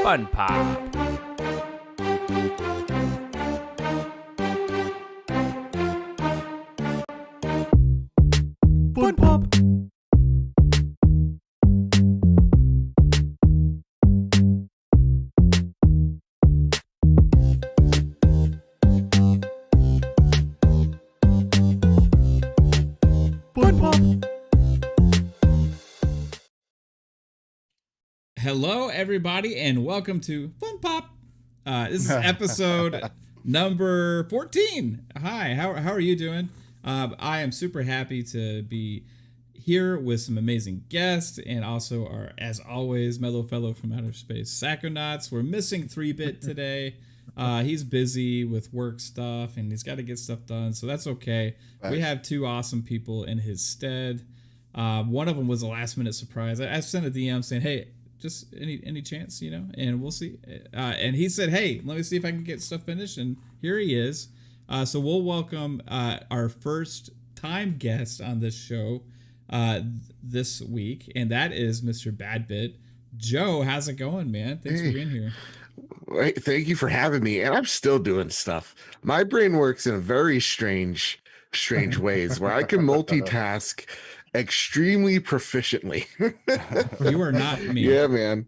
FunPop. FunPop. Hello, everybody, and welcome to FunPop. This is episode number 14. Hi, how are you doing? I am super happy to be here with some amazing guests, and also our, as always, mellow fellow from outer space, Sacronauts. We're missing 3-Bit today. He's busy with work stuff, and he's got to get stuff done, so that's okay. Right. We have two awesome people in his stead. One of them was a last-minute surprise. I sent a DM saying, hey, just any chance, you know, and we'll see. And he said, hey, let me see if I can get stuff finished. And here he is. So we'll welcome our first time guest on this show this week. And that is Mr. Badbit. Joe, how's it going, man? Thanks for being here. Thank you for having me. And I'm still doing stuff. My brain works in a very strange ways where I can multitask extremely proficiently. You are not me. Yeah, man.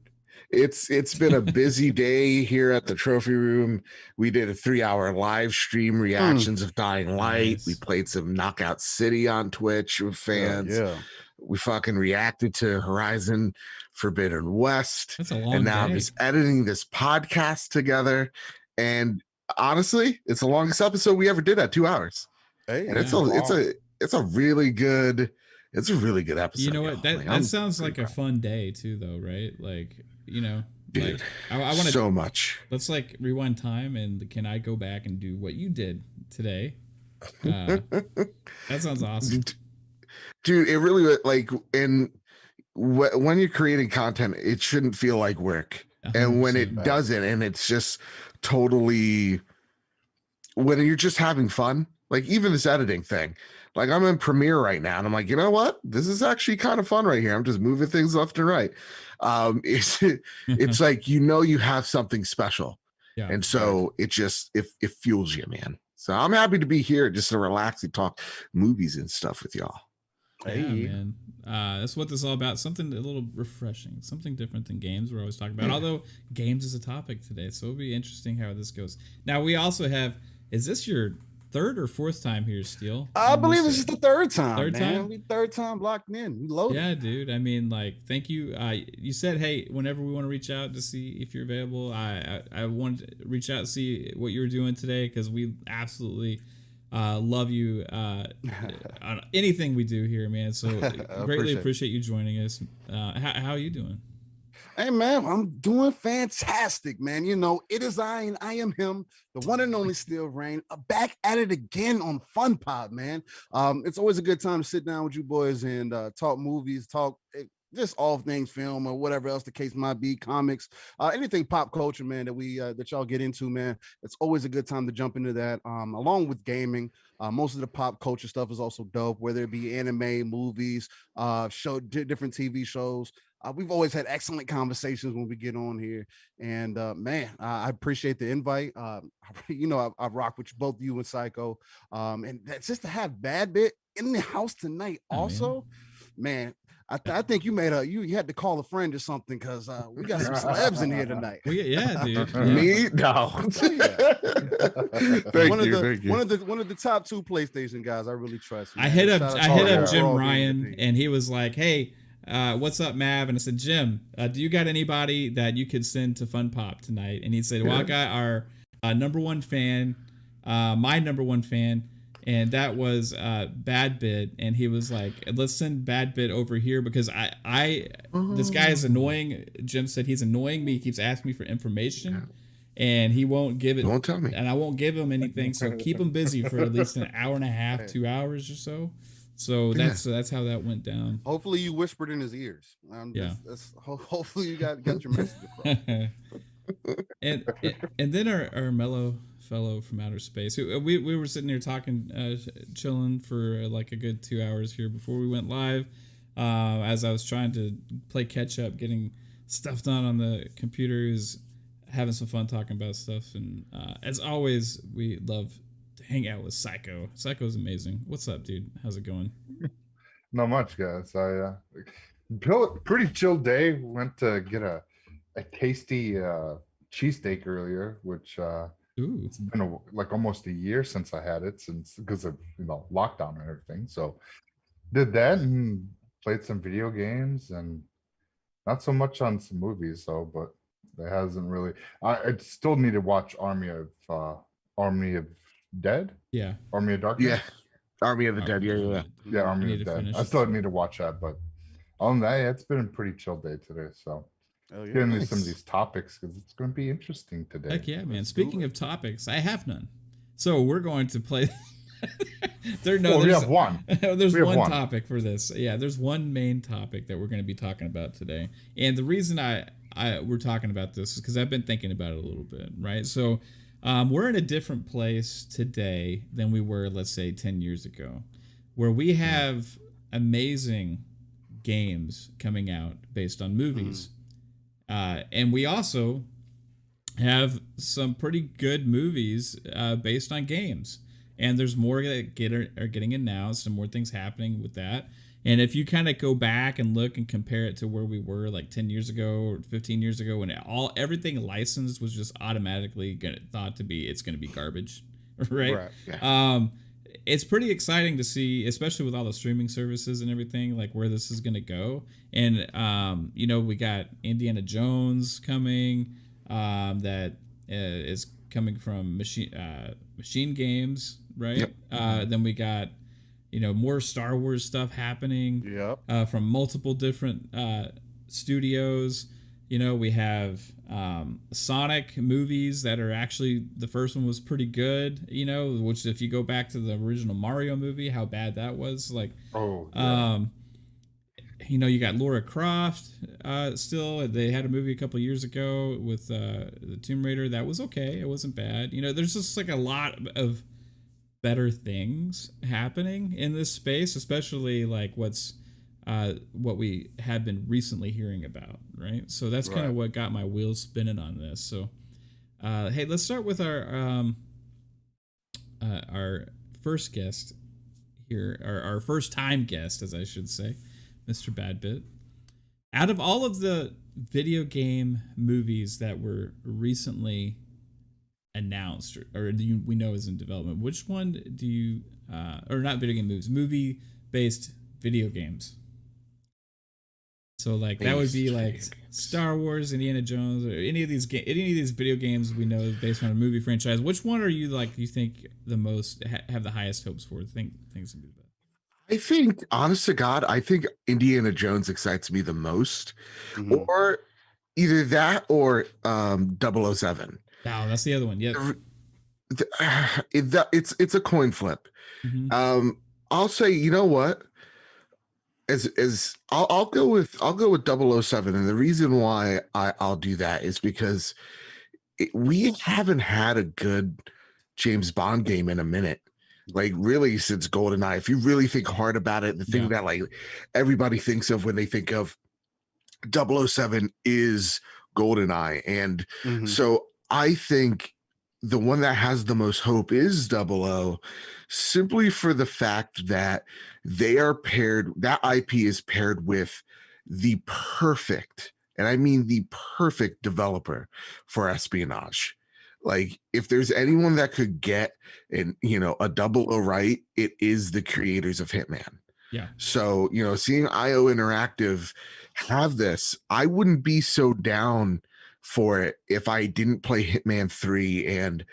It's been a busy day here at the trophy room. We did a 3-hour live stream reactions of Dying Light. Nice. We played some Knockout City on Twitch with fans. Yeah. We fucking reacted to Horizon Forbidden West. That's a long and now day. I'm just editing this podcast together. And honestly, it's the longest episode we ever did at 2 hours. Hey, and it's a really good episode. You know what? That sounds like a fun day too, though, right? Like, you know, dude, like I want to so much. Let's like rewind time, and can I go back and do what you did today? That sounds awesome, dude. It really like, and when you're creating content, it shouldn't feel like work, and when it doesn't, and it's just totally when you're just having fun. Like even this editing thing, like I'm in Premiere right now and I'm like, you know what? This is actually kind of fun right here. I'm just moving things left and right. It's like, you know, you have something special. Yeah, and so it fuels you, man. So I'm happy to be here just to relax and talk movies and stuff with y'all. Hey, man. That's what this is all about. Something a little refreshing, something different than games we're always talking about. Although games is a topic today, so it'll be interesting how this goes. Now we also have, is this your third or fourth time here, Steel? I believe this is the third time. Third time locked in. We loaded. Yeah, dude. I mean, like, thank you. You said, hey, whenever we want to reach out to see if you're available, I wanted to reach out and see what you were doing today because we absolutely love you on anything we do here, man. So greatly appreciate you joining us. How are you doing? Hey, man, I'm doing fantastic, man. You know, it is I and I am him, the one and only Steel Rain, back at it again on FunPop, man. It's always a good time to sit down with you boys and talk movies, talk just all things film or whatever else the case might be, comics, anything pop culture, man, that y'all get into, man. It's always a good time to jump into that, along with gaming. Most of the pop culture stuff is also dope, whether it be anime, movies, different TV shows. We've always had excellent conversations when we get on here, and man, I appreciate the invite. You know, I rock with both you and Psycho, and that's just to have Badbit in the house tonight. Also, man, I think you had to call a friend or something because we got some celebs in here tonight. Yeah, dude. Yeah. Me? No. Thank you. One of the top 2 PlayStation guys I really trust. Man. I hit up Jim Ryan, and he was like, hey, what's up, Mav? And I said, Jim, do you got anybody that you could send to FunPop tonight? And he said, well, I got our number one fan, my number one fan, and that was Badbit. And he was like, let's send Badbit over here because this guy is annoying. Jim said he's annoying me. He keeps asking me for information, and he won't give it. Won't tell me. And I won't give him anything. So keep him busy for at least an hour and a half, 2 hours or so. So that's how that went down. Hopefully you whispered in his ears. Hopefully you got your message across. and then our mellow fellow from outer space. We were sitting here talking, chilling for like a good 2 hours here before we went live. As I was trying to play catch up, getting stuff done on the computer. having some fun talking about stuff. And as always, we love to hang out with Psycho. Psycho's amazing. What's up, dude? How's it going? Not much, guys. Pretty chill day. Went to get a tasty cheesesteak earlier, which Ooh. it's been like almost a year since I had it, since because of lockdown and everything. So did that and played some video games and not so much on some movies though, but there hasn't really. I still need to watch Army of Dead. Yeah. Army of Darkness. Yeah. Army of the Dead. Yeah, Army of Dead. I still need to watch that, but on that, yeah, it's been a pretty chill day today. So getting into some of these topics because it's going to be interesting today. Heck yeah, man. Speaking of topics, I have none. So we're going to play. We have one. There's one topic for this. Yeah, there's one main topic that we're going to be talking about today. And the reason we're talking about this is because I've been thinking about it a little bit, right? So we're in a different place today than we were, let's say, 10 years ago, where we have amazing games coming out based on movies. And we also have some pretty good movies based on games. And there's more that are getting announced and more things happening with that. And if you kind of go back and look and compare it to where we were like 10 years ago or 15 years ago, when everything licensed was just automatically thought to be, it's going to be garbage, right? Yeah. It's pretty exciting to see, especially with all the streaming services and everything, like where this is going to go. And, we got Indiana Jones coming, that is coming from Machine Games, right? Yep. Then we got, more Star Wars stuff happening. Yep. From multiple different studios. We have Sonic movies that are actually, the first one was pretty good, which if you go back to the original Mario movie, how bad that was. Like, you got Lara Croft still. They had a movie a couple of years ago with the Tomb Raider. That was okay. It wasn't bad. There's just like a lot of better things happening in this space, especially like what we have been recently hearing about, right? So that's kind of what got my wheels spinning on this. So, hey, let's start with our first guest here, or our first time guest, as I should say, Mr. Badbit. Out of all of the video game movies that were recently announced or we know is in development, which one do you, or not video game movies, movie-based video games? So like that would be like Star Wars, Indiana Jones, or any of these video games we know is based on a movie franchise. Which one are you like? You think the most have the highest hopes for? Think things would be better. I think, honest to God, I think Indiana Jones excites me the most, or either that or 007. No, that's the other one. Yeah, it's a coin flip. I'll say, you know what? As I'll go with 007, and the reason why I'll do that is because we haven't had a good James Bond game in a minute. Like really since GoldenEye, if you really think hard about it, the thing that like everybody thinks of when they think of 007 is GoldenEye. And so I think the one that has the most hope is 00, simply for the fact that that IP is paired with the perfect, and I mean the perfect developer for espionage. Like if there's anyone that could get a 00 right, it is the creators of Hitman. Yeah. So, seeing IO Interactive have this, I wouldn't be so down for it if I didn't play Hitman 3 and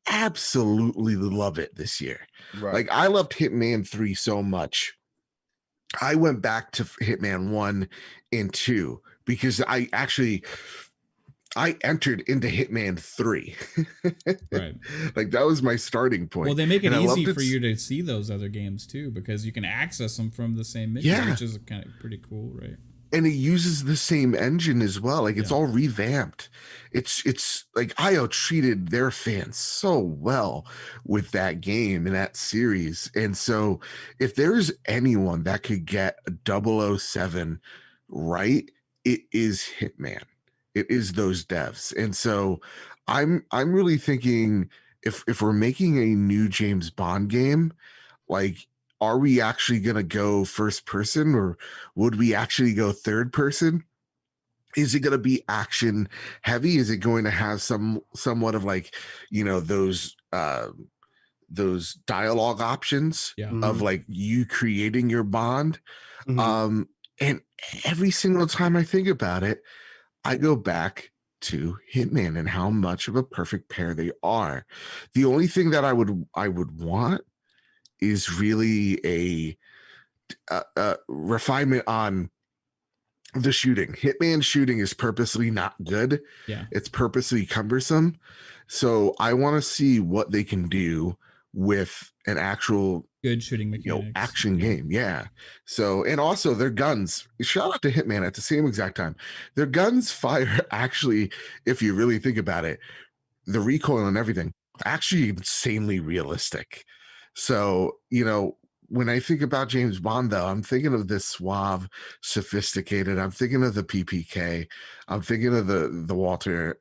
absolutely love it this year. Right. Like I loved Hitman 3 so much. I went back to Hitman 1 and 2 because I entered into Hitman 3. Right. Like that was my starting point. Well, they make it easy for you to see those other games too, because you can access them from the same menu, which is kind of pretty cool, right? And it uses the same engine as well. Like it's all revamped. It's like IO treated their fans so well with that game and that series. And so if there's anyone that could get a 007 right, it is Hitman. it is those devs. And so I'm really thinking if we're making a new James Bond game, like, are we actually going to go first person, or would we actually go third person? Is it going to be action heavy? Is it going to have somewhat of like, those dialogue options of like you creating your Bond? And every single time I think about it, I go back to Hitman and how much of a perfect pair they are. The only thing that I would want is really a refinement on the shooting. Hitman shooting is purposely not good. Yeah, it's purposely cumbersome. So I want to see what they can do with an actual good shooting mechanics, action game. Yeah. So, and also their guns, shout out to Hitman, at the same exact time, their guns fire actually, if you really think about it, the recoil and everything, actually insanely realistic. So, when I think about James Bond, though, I'm thinking of this suave, sophisticated. I'm thinking of the PPK. I'm thinking of the Walter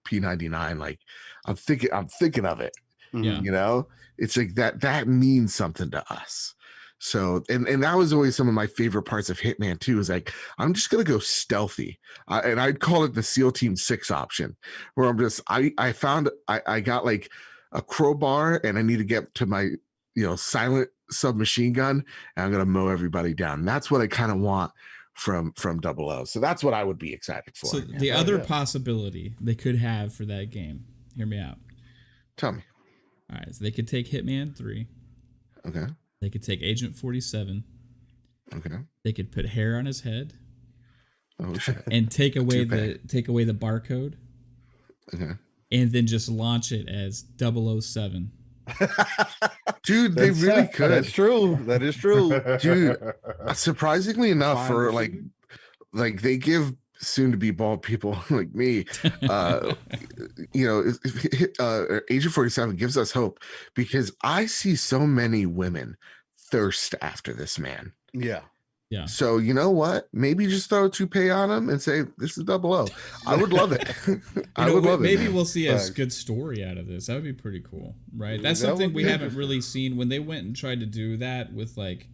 P99. Like, I'm thinking of it. Yeah. It's like that means something to us. So, and that was always some of my favorite parts of Hitman too, is like, I'm just going to go stealthy. And I'd call it the SEAL Team 6 option, where I got like a crowbar and I need to get to my, silent submachine gun, and I'm going to mow everybody down. And that's what I kind of want from 00. So that's what I would be excited for. So the other possibility they could have for that game, hear me out. Tell me. All right, so they could take Hitman 3. Okay. They could take Agent 47. Okay. They could put hair on his head. Oh shit. And take away the barcode. Okay. And then just launch it as 007. Dude, they really could. That's true. That is true. Dude, surprisingly enough, for like they give soon to be bald people like me, Agent 47 gives us hope, because I see so many women thirst after this man. Yeah. Yeah. So you know what? Maybe just throw a toupee on him and say, this is 00. I would love it. I would love it. Maybe we'll see a good story out of this. That would be pretty cool, right? That's something we haven't really seen. When they went and tried to do that with like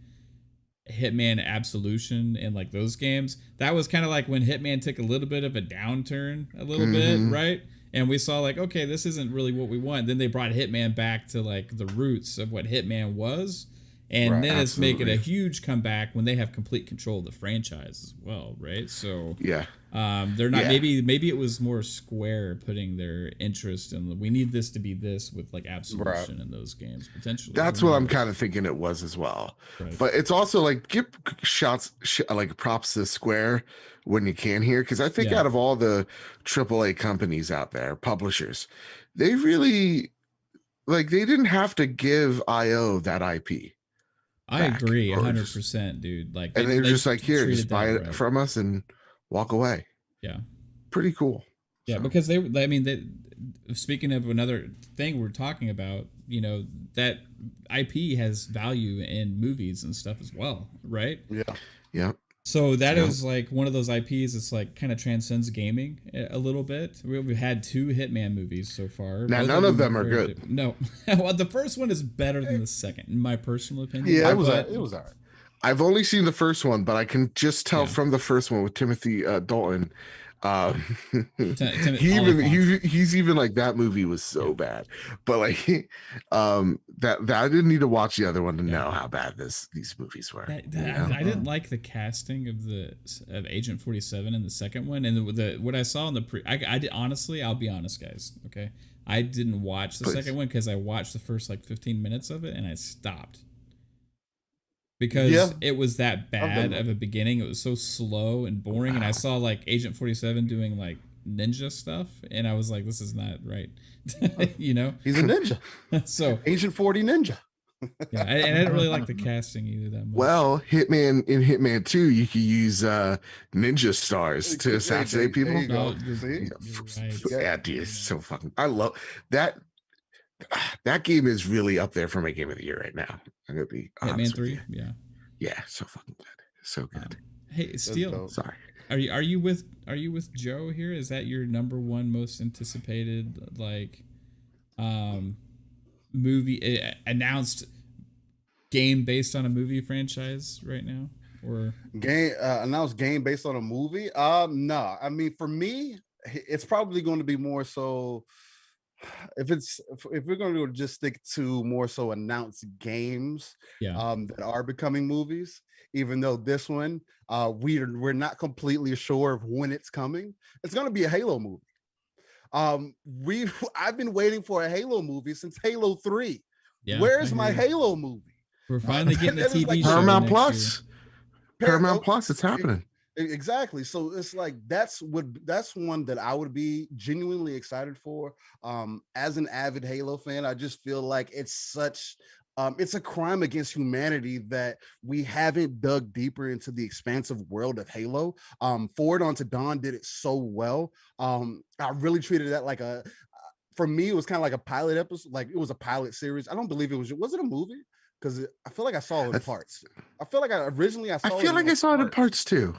Hitman Absolution and like those games, that was kind of like when Hitman took a little bit of a downturn a little bit, right? And we saw like, okay, this isn't really what we want. Then they brought Hitman back to like the roots of what Hitman was. And then it's making a huge comeback when they have complete control of the franchise as well, right? So yeah, they're not. Maybe it was more Square putting their interest in. We need this to be this with like Absolution in those games potentially. That's what I'm kind of thinking it was as well. Right. But it's also like, give like props to Square when you can here, because I think out of all the AAA companies out there, publishers, they really they didn't have to give IO that IP. I agree 100%, dude. Like, and they're just like, here, just buy it from us and walk away. Yeah, pretty cool. Yeah, so. Because speaking of another thing we're talking about, that IP has value in movies and stuff as well, right? Yeah. So that is like one of those IPs that's like kind of transcends gaming a little bit. We've had 2 Hitman movies so far. Now, none of them are good. No. Well, the first one is better than the second, in my personal opinion. Yeah, it was all right. I've only seen the first one, but I can just tell from the first one with Timothy Dalton. He's even like, that movie was so bad, but like that I didn't need to watch the other one to know how bad these movies were. I didn't like the casting of Agent 47 in the second one, and what I saw in the I did, honestly, I'll be honest, guys, okay, I didn't watch the second one because I watched the first like 15 minutes of it and I stopped. Because it was that bad of a beginning. It was so slow and boring. And I saw like Agent 47 doing like ninja stuff. And I was like, this is not right. He's a ninja. So Agent 40 ninja. Yeah, and I didn't really like the casting either that much. Well, in Hitman 2, you could use ninja stars to assassinate people. Yeah, dude, it's so fucking. I love that. That game is really up there for my game of the year right now. I'm gonna be Hitman 3, yeah, so fucking good, so good. Hey, Steel. Sorry. Are you with Joe here? Is that your number one most anticipated like movie announced game based on a movie franchise right now? Or Game announced game based on a movie? No. I mean, for me, it's probably going to be more so if we're going to just stick to more so announced games yeah. that are becoming movies, even though this one we're not completely sure of when it's coming. It's going to be a Halo movie. I've been waiting for a Halo movie since Halo 3. Yeah, Where's my Halo movie? We're finally getting a That is TV like show. Paramount next Plus. year. Paramount Plus, it's happening. Exactly. So it's like that's one that I would be genuinely excited for. As an avid Halo fan, I just feel like it's a crime against humanity that we haven't dug deeper into the expansive world of Halo. Forward Unto Dawn did it so well. I really treated that like for me, it was kind of like a pilot episode, like it was a pilot series. I don't believe was it a movie? Because I feel like I saw it in parts. I feel like I feel like I saw it in parts too.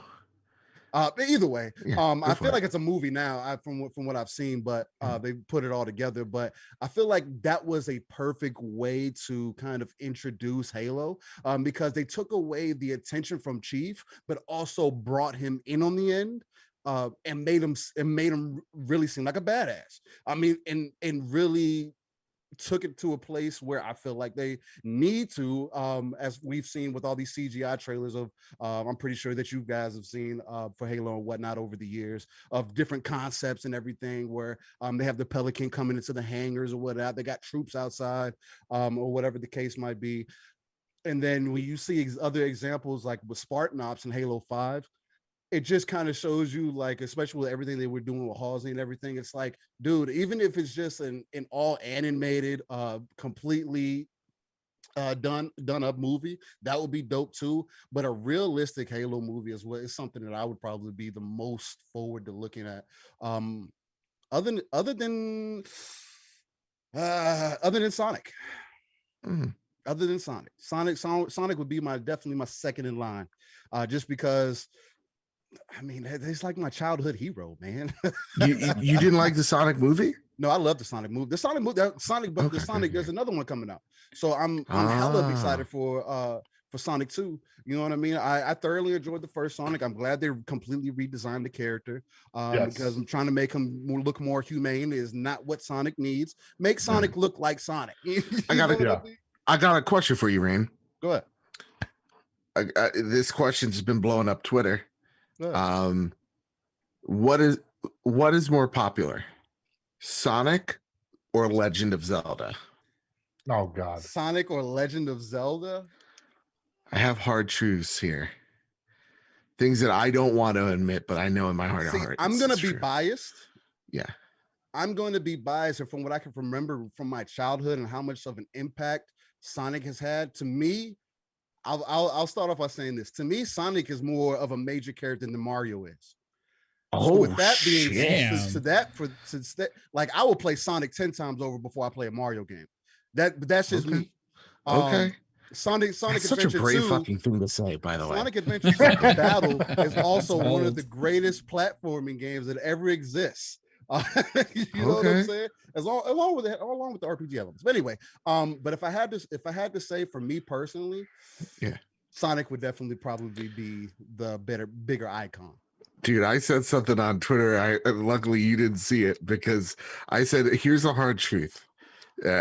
Either way, Yeah, I feel like it's a movie now from what I've seen, but they put it all together. But I feel like that was a perfect way to kind of introduce Halo, because they took away the attention from Chief, but also brought him in on the end, and made him really seem like a badass. I mean, and really took it to a place where I feel like they need to, as we've seen with all these CGI trailers of, I'm pretty sure that you guys have seen for Halo and whatnot over the years of different concepts and everything where they have the Pelican coming into the hangars or whatnot. They got troops outside, or whatever the case might be. And then when you see other examples like with Spartan Ops and Halo 5, it just kind of shows you, like, especially with everything they were doing with Halsey and everything, it's like, dude, even if it's just an all animated, completely done up movie, that would be dope too. But a realistic Halo movie is something that I would probably be the most forward to looking at. Other than Sonic. Other than Sonic would be definitely my second in line, just because. I mean, it's like my childhood hero, man. you didn't like the Sonic movie? No, I love the Sonic movie. The Sonic movie, there's another one coming out. So I'm hella excited for Sonic 2. You know what I mean? I thoroughly enjoyed the first Sonic. I'm glad they completely redesigned the character, because I'm trying to make him look more humane. Is not what Sonic needs. Make Sonic look like Sonic. I got a question for you, Rain. Go ahead. This question's been blowing up Twitter. What is more popular, Sonic or Legend of Zelda? Oh God, Sonic or Legend of Zelda? I have hard truths here, things that I don't want to admit, but I know in my heart of hearts. I'm gonna be biased. Yeah, I'm going to be biased, and from what I can remember from my childhood and how much of an impact Sonic has had to me. I'll start off by saying this. To me, Sonic is more of a major character than Mario is. Oh, so with that being shit. like I will play Sonic 10 times over before I play a Mario game. That's just me. Okay. Sonic That's Adventure such a brave 2, fucking thing to say, by the way. Sonic Adventure 2 Battle is also one of the greatest platforming games that ever exists. You know what I'm saying? Along with the RPG elements. But anyway, but if I had to say for me personally, yeah, Sonic would definitely probably be the bigger icon. Dude, I said something on Twitter. Luckily you didn't see it, because I said, here's the hard truth.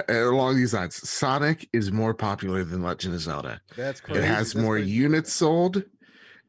Along these lines, Sonic is more popular than Legend of Zelda. That's crazy. It has more units sold.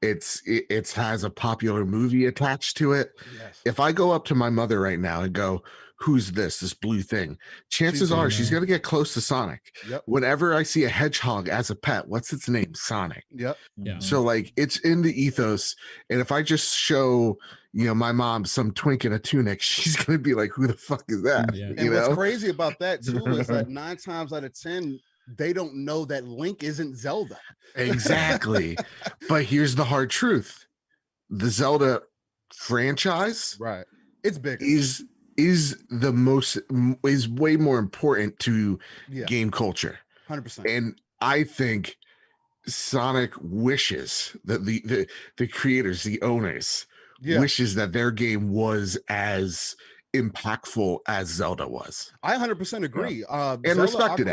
It has a popular movie attached to it. Yes. If I go up to my mother right now and go, who's this blue thing? Chances are she's going to get close to Sonic. Yep. Whenever I see a hedgehog as a pet, what's its name? Sonic. Yep. Yeah. So like it's in the ethos. And if I just show, my mom some twink in a tunic, she's going to be like, who the fuck is that? Yeah. And what's crazy about that too is that 9 times out of 10, they don't know that Link isn't Zelda. Exactly. But here's the hard truth. The Zelda franchise, right, it's big, is way more important to game culture. 100%. And I think Sonic wishes that the creators, the owners, wishes that their game was as impactful as Zelda was. I 100% agree. And Zelda respected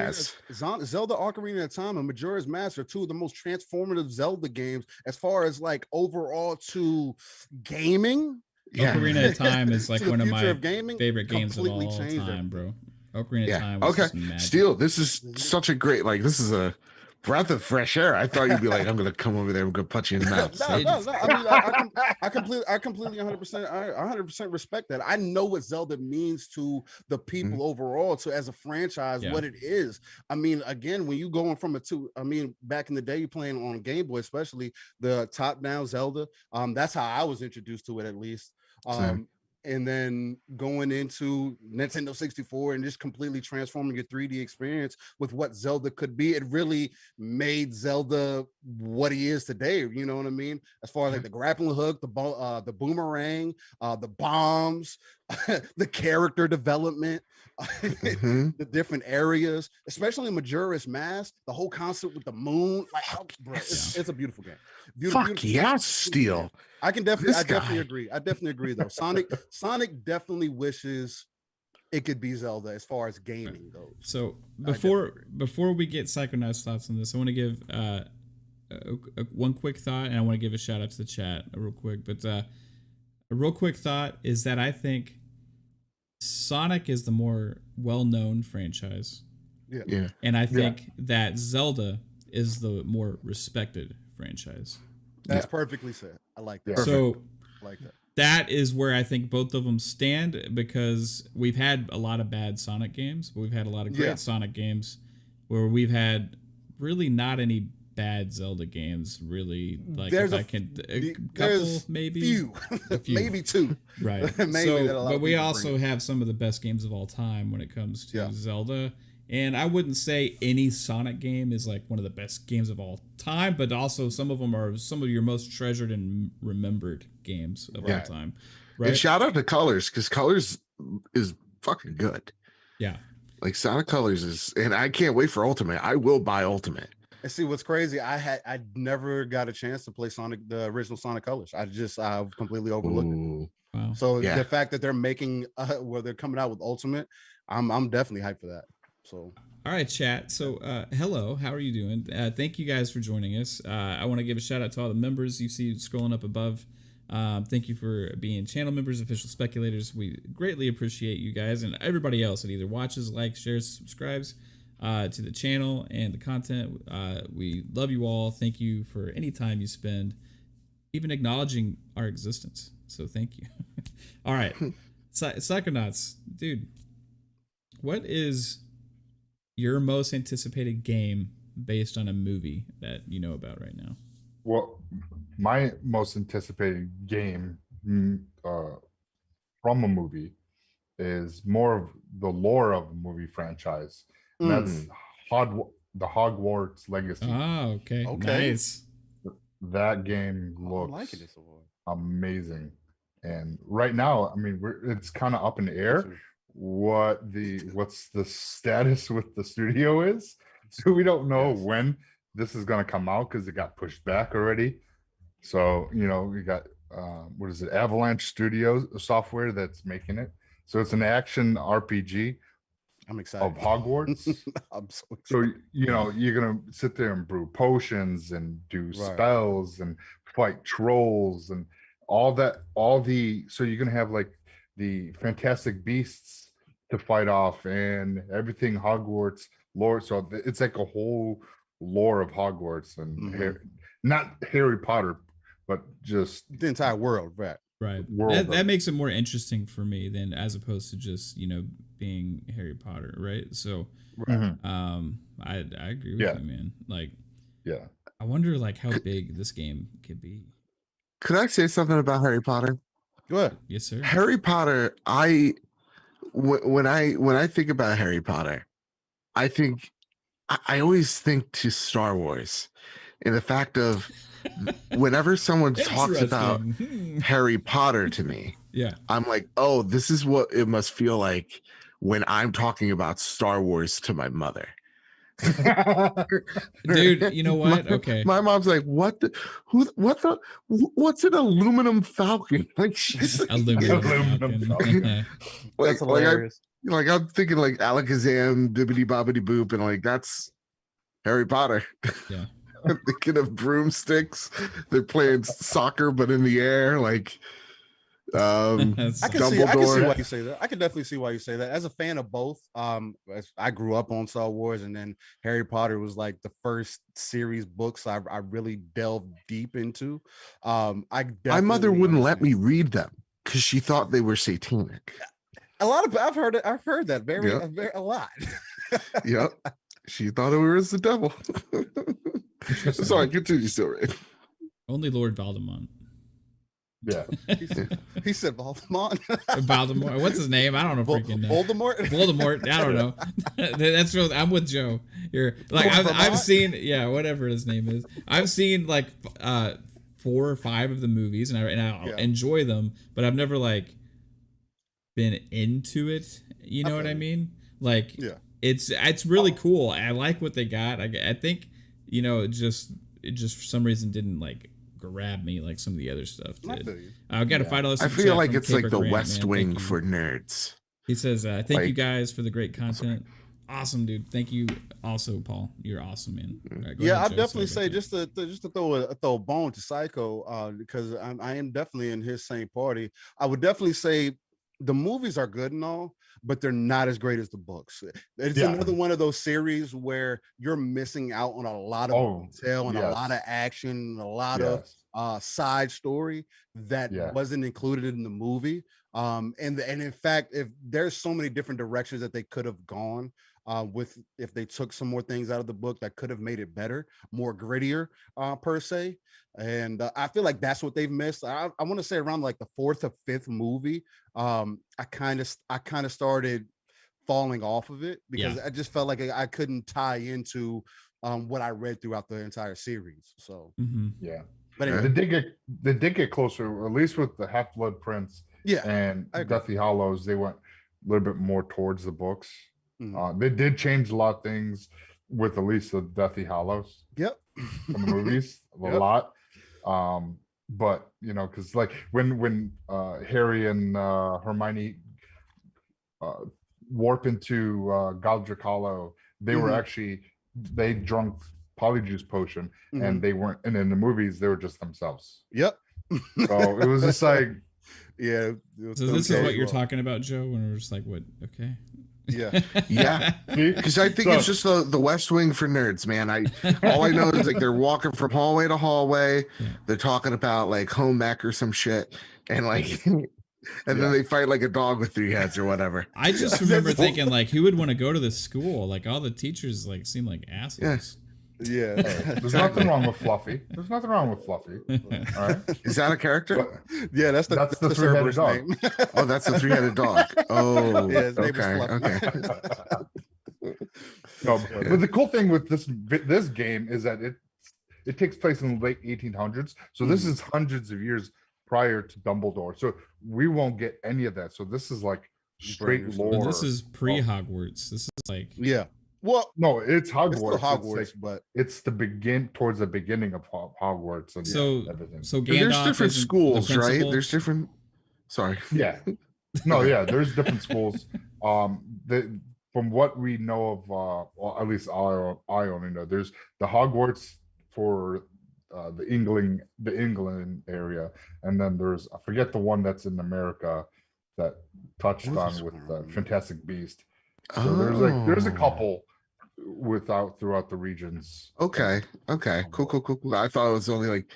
Zelda Ocarina of Time and Majora's Mask are two of the most transformative Zelda games as far as like overall to gaming. Ocarina of Time is like one of my favorite games of all time, everything. bro. Ocarina of Time was just magic. Steel, this is such a great, like, this is a breath of fresh air. I thought you'd be like, I'm gonna come over there, I'm gonna punch you in the mouth. No. I completely 100%, I 100% respect that. I know what Zelda means to the people overall, to as a franchise, what it is. I mean, again, when you going from back in the day, you playing on Game Boy, especially the top-down Zelda. That's how I was introduced to it, at least. And then going into Nintendo 64 and just completely transforming your 3D experience with what Zelda could be. It really made Zelda what he is today. You know what I mean? As far as like the grappling hook, the boomerang, the bombs, the character development, the different areas, especially in Majora's Mask, the whole concept with the moon. Like, bro, it's a beautiful game. Fuck yes, Steel. I definitely agree. I definitely agree though. Sonic definitely wishes it could be Zelda as far as gaming goes. So before we get Psychonauts' thoughts on this, I want to give one quick thought, and I want to give a shout out to the chat real quick. But a real quick thought is that I think Sonic is the more well-known franchise. Yeah. And I think that Zelda is the more respected franchise. That's perfectly said. I like that. So I like that. That is where I think both of them stand, because we've had a lot of bad Sonic games, but we've had a lot of great Sonic games where we've had really not any bad Zelda games, really. Like, there's a couple, maybe a few. Maybe two, right? But we also have some of the best games of all time when it comes to Zelda. And I wouldn't say any Sonic game is like one of the best games of all time, but also some of them are some of your most treasured and remembered games of all time. Right? And shout out to Colors, because Colors is fucking good. Yeah. Like Sonic Colors is, and I can't wait for Ultimate. I will buy Ultimate. And see what's crazy, I never got a chance to play the original Sonic Colors. I completely overlooked it. Wow. So the fact that they're making they're coming out with Ultimate, I'm definitely hyped for that. So all right, chat. So hello, how are you doing? Thank you guys for joining us. I want to give a shout out to all the members you see scrolling up above. Thank you for being channel members, official speculators. We greatly appreciate you guys, and everybody else that either watches, likes, shares, subscribes to the channel and the content. We love you all. Thank you for any time you spend even acknowledging our existence. So thank you. All right. Psychonauts, dude, what is your most anticipated game based on a movie that you know about right now? Well, my most anticipated game from a movie is more of the lore of a movie franchise. And that's the Hogwarts Legacy. Oh, okay. Nice. That game looks amazing. And right now, I mean, it's kind of up in the air what's the status with the studio is. So we don't know when this is going to come out, because it got pushed back already. So, you know, we got what is it, Avalanche Studios software that's making it. So it's an action RPG. I'm excited. Of Hogwarts. I'm so excited. So, you know, you're gonna sit there and brew potions and do spells and fight trolls and all that. So you're gonna have like the Fantastic Beasts to fight off and everything Hogwarts lore. So it's like a whole lore of Hogwarts and not Harry Potter, but just the entire world, right? That makes it more interesting for me than as opposed to just, you know, being Harry Potter, right? So I agree with you, man. Like, I wonder like how big this game could be. Could I say something about Harry Potter? Go ahead. Yes, sir. Harry Potter, when I think about Harry Potter, I always think to Star Wars, and the fact of whenever someone talks about Harry Potter to me, I'm like, oh, this is what it must feel like when I'm talking about Star Wars to my mother. Dude, you know what? Okay. My mom's like, what's an aluminum falcon? Like she's like, Aluminum Falcon. That's hilarious. Like I'm thinking like Alakazam, Bibbidi Bobbidi Boop, and like that's Harry Potter. Yeah. I'm thinking of broomsticks. They're playing soccer, but in the air. Like, I can see Dumbledore. why you say that. I can definitely see why you say that. As a fan of both, as I grew up on Star Wars, and then Harry Potter was like the first series books I really delved deep into. My mother wouldn't let me read them because she thought they were satanic. I've heard that a lot. Yep. She thought it was the devil. Sorry, continue, still right. Only Lord Voldemort. Yeah. He said Voldemort. Voldemort. What's his name? I don't know. Freaking name. Voldemort. Voldemort. I don't know. That's real. I'm with Joe. You're like I've seen. Yeah, whatever his name is. I've seen like 4 or 5 of the movies, and I enjoy them, but I've never like been into it. You know what I mean? Like, it's really cool. I like what they got. I think, you know, it just for some reason didn't like grab me like some of the other stuff did. I've got to find all this. I feel like it's like the West Wing for nerds. He says, "Thank you guys for the great content. Awesome, dude. Thank you also, Paul. You're awesome, man." I'd definitely say just to throw a bone to Psycho, because I am definitely in his same party. I would definitely say the movies are good and all, but they're not as great as the books. It's another one of those series where you're missing out on a lot of detail and a lot of action, and a lot of side story that wasn't included in the movie. And in fact, if there's so many different directions that they could have gone if they took some more things out of the book that could have made it better, more grittier per se. And I feel like that's what they've missed. I want to say around like the 4th or 5th movie, I kind of started falling off of it because I just felt like I couldn't tie into what I read throughout the entire series. So but anyway. They did get closer, at least with the Half-Blood Prince and Deathly Hallows. They went a little bit more towards the books. They did change a lot of things with at least the Deathly Hallows. From the movies, a lot. But you know, because like when Harry and Hermione warp into Godric Hollow, they were actually they drunk polyjuice potion, and they weren't. And in the movies, they were just themselves. So it was just like, so this is what you're talking about, Joe. When we're just like, what? Okay. Because I think it's just the West Wing for nerds, man. All I know is like they're walking from hallway to hallway. They're talking about like home ec or some shit, and like, and then they fight like a dog with 3 heads or whatever. I just remember thinking like, who would want to go to this school? Like all the teachers like seem like assholes. There's nothing wrong with Fluffy. There's nothing wrong with Fluffy. All right. Is that a character? That's the 3-headed dog. Oh, that's the 3-headed dog. Oh, his name is okay. No, but the cool thing with this game is that it takes place in the late 1800s. So this is hundreds of years prior to Dumbledore. So we won't get any of that. So this is like straight lore. But this is pre-Hogwarts. This is like Well, no, it's Hogwarts. It's Hogwarts, but it's towards the beginning of Hogwarts and everything. So Gandalf, there's different schools, right? There's different. Sorry. There's different schools. From what we know of, well, at least I only know, there's the Hogwarts for the England area, and then there's, I forget the one that's in America that touched on with Fantastic Beast. So there's a couple throughout the regions. Okay. Cool. I thought it was only like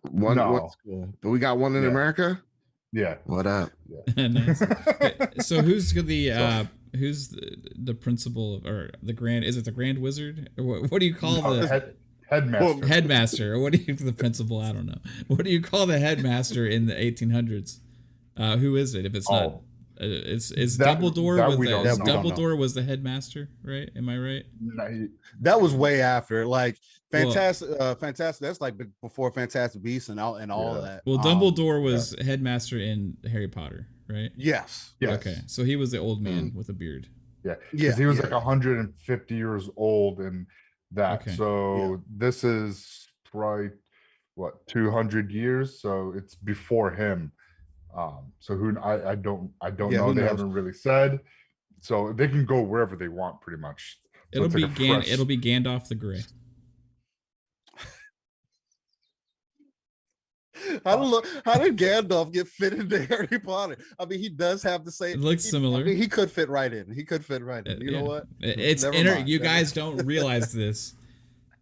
one school, but we got one in America. What up? Nice. So who's the principal or the grand? Is it the Grand Wizard? Or what do you call the headmaster? Headmaster, or what do you the principal? I don't know. What do you call the headmaster in the 1800s? Who is it? If it's not. It's Dumbledore. Dumbledore was the headmaster, right? Am I right? That was way after, like Fantastic. That's like before Fantastic Beasts and all of that. Well, Dumbledore was headmaster in Harry Potter, right? Yes. Okay, so he was the old man with a beard. Yeah, Yeah, because he was yeah, like 150 years old in that. Okay. So this is probably what 200 years. So it's before him. So who I don't yeah. know. Who They knows? haven't really said. So they can go wherever they want, pretty much. So it's like a fresh. It'll be Gandalf the Grey. How did Gandalf get fit into Harry Potter? I mean, he does have the same. It looks similar. I mean, he could fit right in. He could fit right in. You know what? It's Never inter. mind, You never guys mind. don't realize this,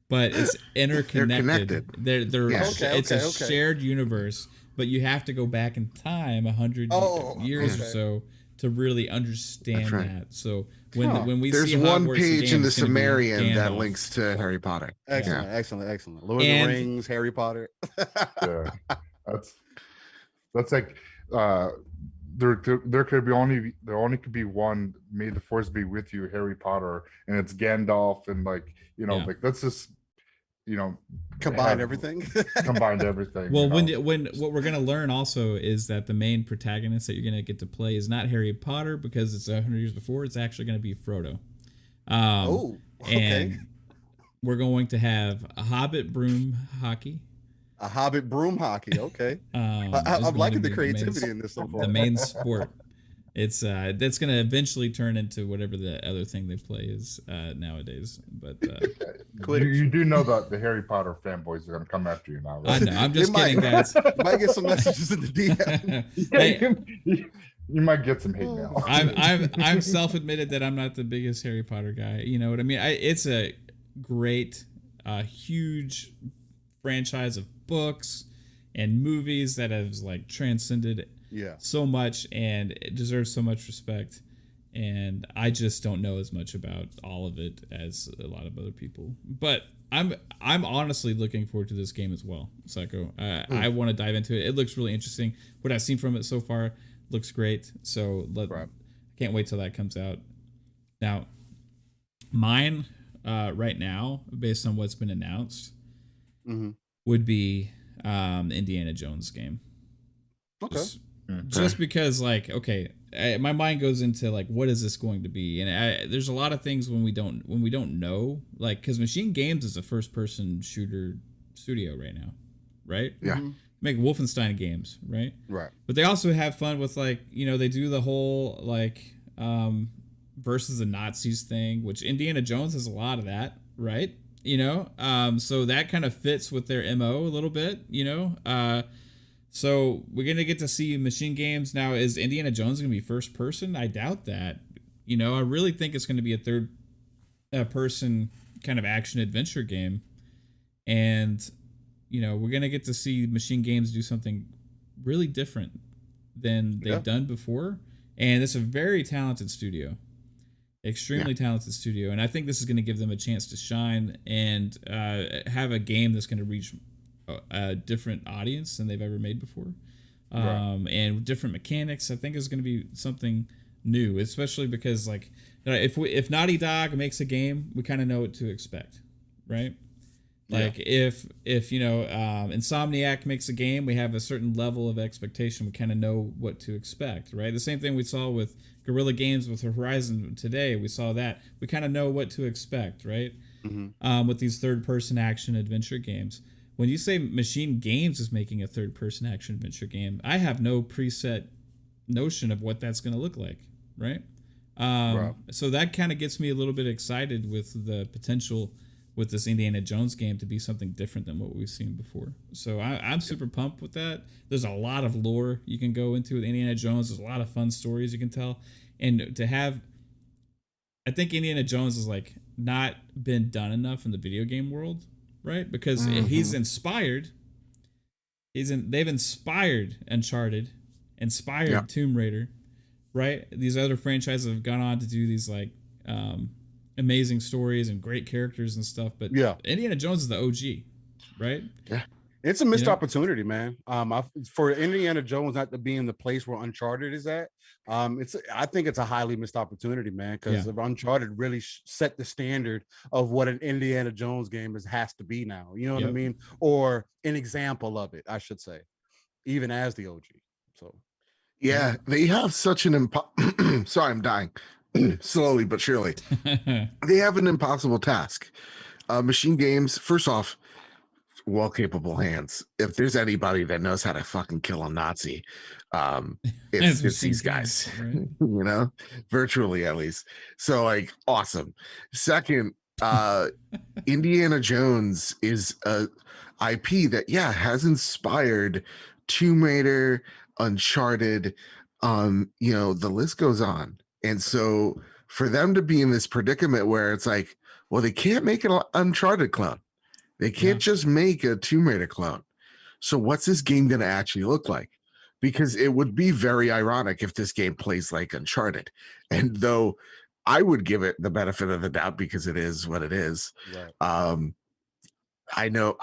but it's interconnected. They're Yeah. it's a shared universe, but you have to go back in time 100 years or so to really understand That's right. that. So when we There's see one Hogwarts, page in the it's gonna be Sumerian that Gandalf. links to Harry Potter. Excellent, Yeah. excellent. Lord of the Rings, Harry Potter. Yeah, that's like there only could be one. May the force be with you, Harry Potter, and it's Gandalf, and like like that's just Combine everything. combined everything. Well, when what we're gonna learn also is that the main protagonist that you're gonna get to play is not Harry Potter because it's 100 years before. It's actually gonna be Frodo. Oh, okay. And we're going to have a Hobbit broom hockey. A Hobbit broom hockey. Okay. I'm liking the creativity in this so far. The main sport. It's that's gonna eventually turn into whatever the other thing they play is nowadays. But you do know that the Harry Potter fanboys are gonna come after you now, I right? know. I'm just They kidding, guys. Might get some messages in the DM. Hey, You might get some hate mail. I'm self-admitted that I'm not the biggest Harry Potter guy. You know what I mean? It's a great, huge franchise of books and movies that has like transcended so much, and it deserves so much respect. And I just don't know as much about all of it as a lot of other people. But I'm honestly looking forward to this game as well, Psycho. I want to dive into it. It looks really interesting. What I've seen from it so far looks great. So I can't wait till that comes out. Now, mine right now, based on what's been announced, would be the Indiana Jones game. Okay. Just because, like, my mind goes into like, what is this going to be? And there's a lot of things when we don't know, like, because Machine Games is a first-person shooter studio right now, right? Yeah. Make Wolfenstein games, right? Right. But they also have fun with like, they do the whole like versus the Nazis thing, which Indiana Jones has a lot of that, right? So that kind of fits with their MO a little bit, so we're going to get to see Machine Games. Now, is Indiana Jones going to be first person? I doubt that. I really think it's going to be a third person kind of action adventure game. And, we're going to get to see Machine Games do something really different than they've done before. And it's a very talented studio. Extremely talented studio. And I think this is going to give them a chance to shine and have a game that's going to reach a different audience than they've ever made before, and different mechanics. I think is going to be something new, especially because like if Naughty Dog makes a game, we kind of know what to expect, right? Like if Insomniac makes a game, we have a certain level of expectation. We kind of know what to expect, right? The same thing we saw with Guerrilla Games with Horizon today. We saw that we kind of know what to expect, right? With these third-person action adventure games. When you say Machine Games is making a third-person action adventure game, I have no preset notion of what that's going to look like, right? So that kind of gets me a little bit excited with the potential with this Indiana Jones game to be something different than what we've seen before. So I'm super pumped with that. There's a lot of lore you can go into with Indiana Jones. There's a lot of fun stories you can tell. And to have... I think Indiana Jones has like not been done enough in the video game world, right? Because he's inspired. They've inspired Uncharted, inspired Tomb Raider, right? These other franchises have gone on to do these like amazing stories and great characters and stuff. But Indiana Jones is the OG, right? Yeah. It's a missed opportunity, man. For Indiana Jones not to be in the place where Uncharted is at, I think it's a highly missed opportunity, man. Because Uncharted really set the standard of what an Indiana Jones game has to be now. You know what I mean? Or an example of it, I should say, even as the OG. So they have such an sorry, I'm dying. slowly but surely. They have an impossible task. Machine Games, first off, well capable hands. If there's anybody that knows how to fucking kill a Nazi, it's these guys, right? you know, virtually at least. So like, awesome. Second, Indiana Jones is a IP that has inspired Tomb Raider, Uncharted, the list goes on. And so for them to be in this predicament where it's like, well, they can't make an Uncharted clone. They can't just make a Tomb Raider clone. So what's this game going to actually look like? Because it would be very ironic if this game plays like Uncharted. And though I would give it the benefit of the doubt because it is what it is. Right. I know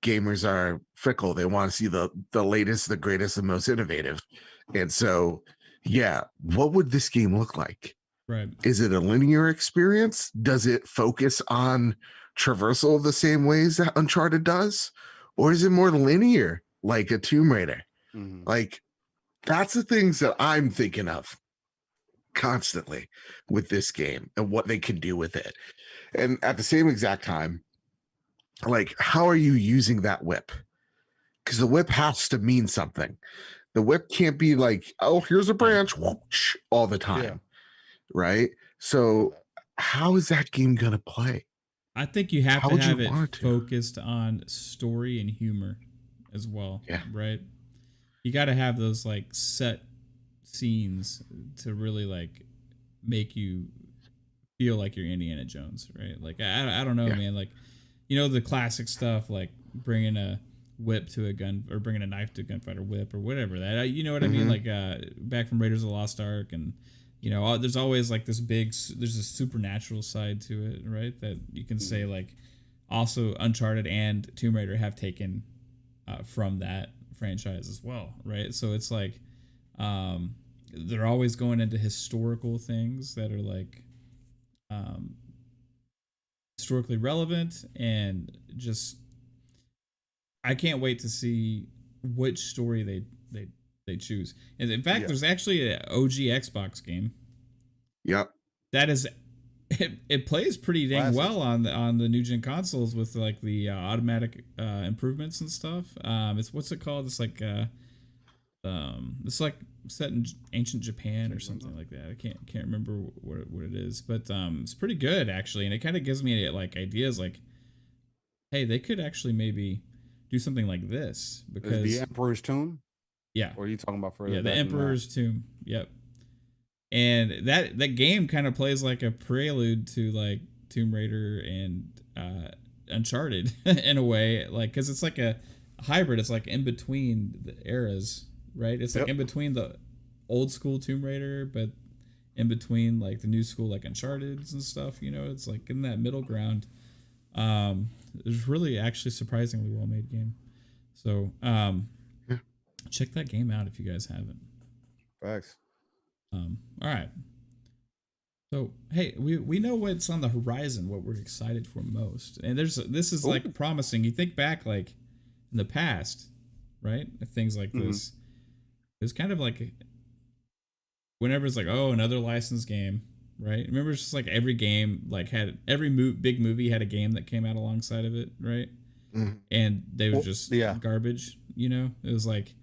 gamers are fickle. They want to see the latest, the greatest, the most innovative. And so, what would this game look like? Right. Is it a linear experience? Does it focus on traversal the same ways that Uncharted does? Or is it more linear like a Tomb Raider? Mhm. Like, that's the things that I'm thinking of constantly with this game and what they can do with it. And at the same exact time, like, how are you using that whip? Because the whip has to mean something. The whip can't be like, oh, here's a branch whoosh, all the time. Right? So how is that game gonna play? I think you have How to would you have it want it to? focused on story and humor as well. Yeah. Right. You got to have those like set scenes to really like make you feel like you're Indiana Jones, right? Like I don't know, man. Like, the classic stuff like bringing a whip to a gun or bringing a knife to a gunfight or whip or whatever that. You know what I mean? Like back from Raiders of the Lost Ark and. There's always like there's a supernatural side to it, right? That you can say like also Uncharted and Tomb Raider have taken from that franchise as well, right? So it's like they're always going into historical things that are like historically relevant and just I can't wait to see which story they choose. And in fact, there's actually an OG Xbox game. Yep. That is, it plays pretty dang well on the new gen consoles with like the automatic improvements and stuff. It's what's it called? It's like it's like set in ancient Japan or something like that. I can't remember what it is, but it's pretty good actually, and it kind of gives me like ideas like, hey, they could actually maybe do something like this because the Emperor's Tomb. Yeah. Or are you talking about further? Yeah, the Emperor's Tomb. Yep. And that game kind of plays like a prelude to like Tomb Raider and Uncharted in a way, like because it's like a hybrid. It's like in between the eras, right? It's like in between the old school Tomb Raider, but in between like the new school like Uncharted and stuff. It's like in that middle ground. It's really actually surprisingly well made game. So check that game out if you guys haven't. Facts. All right. So hey, we know what's on the horizon, what we're excited for most, and this is like promising. You think back like in the past, right? Things like this. It's kind of like whenever it's like, oh, another licensed game, right? Remember, it's just like every game like had every big movie had a game that came out alongside of it, right? And they were just garbage. It was like,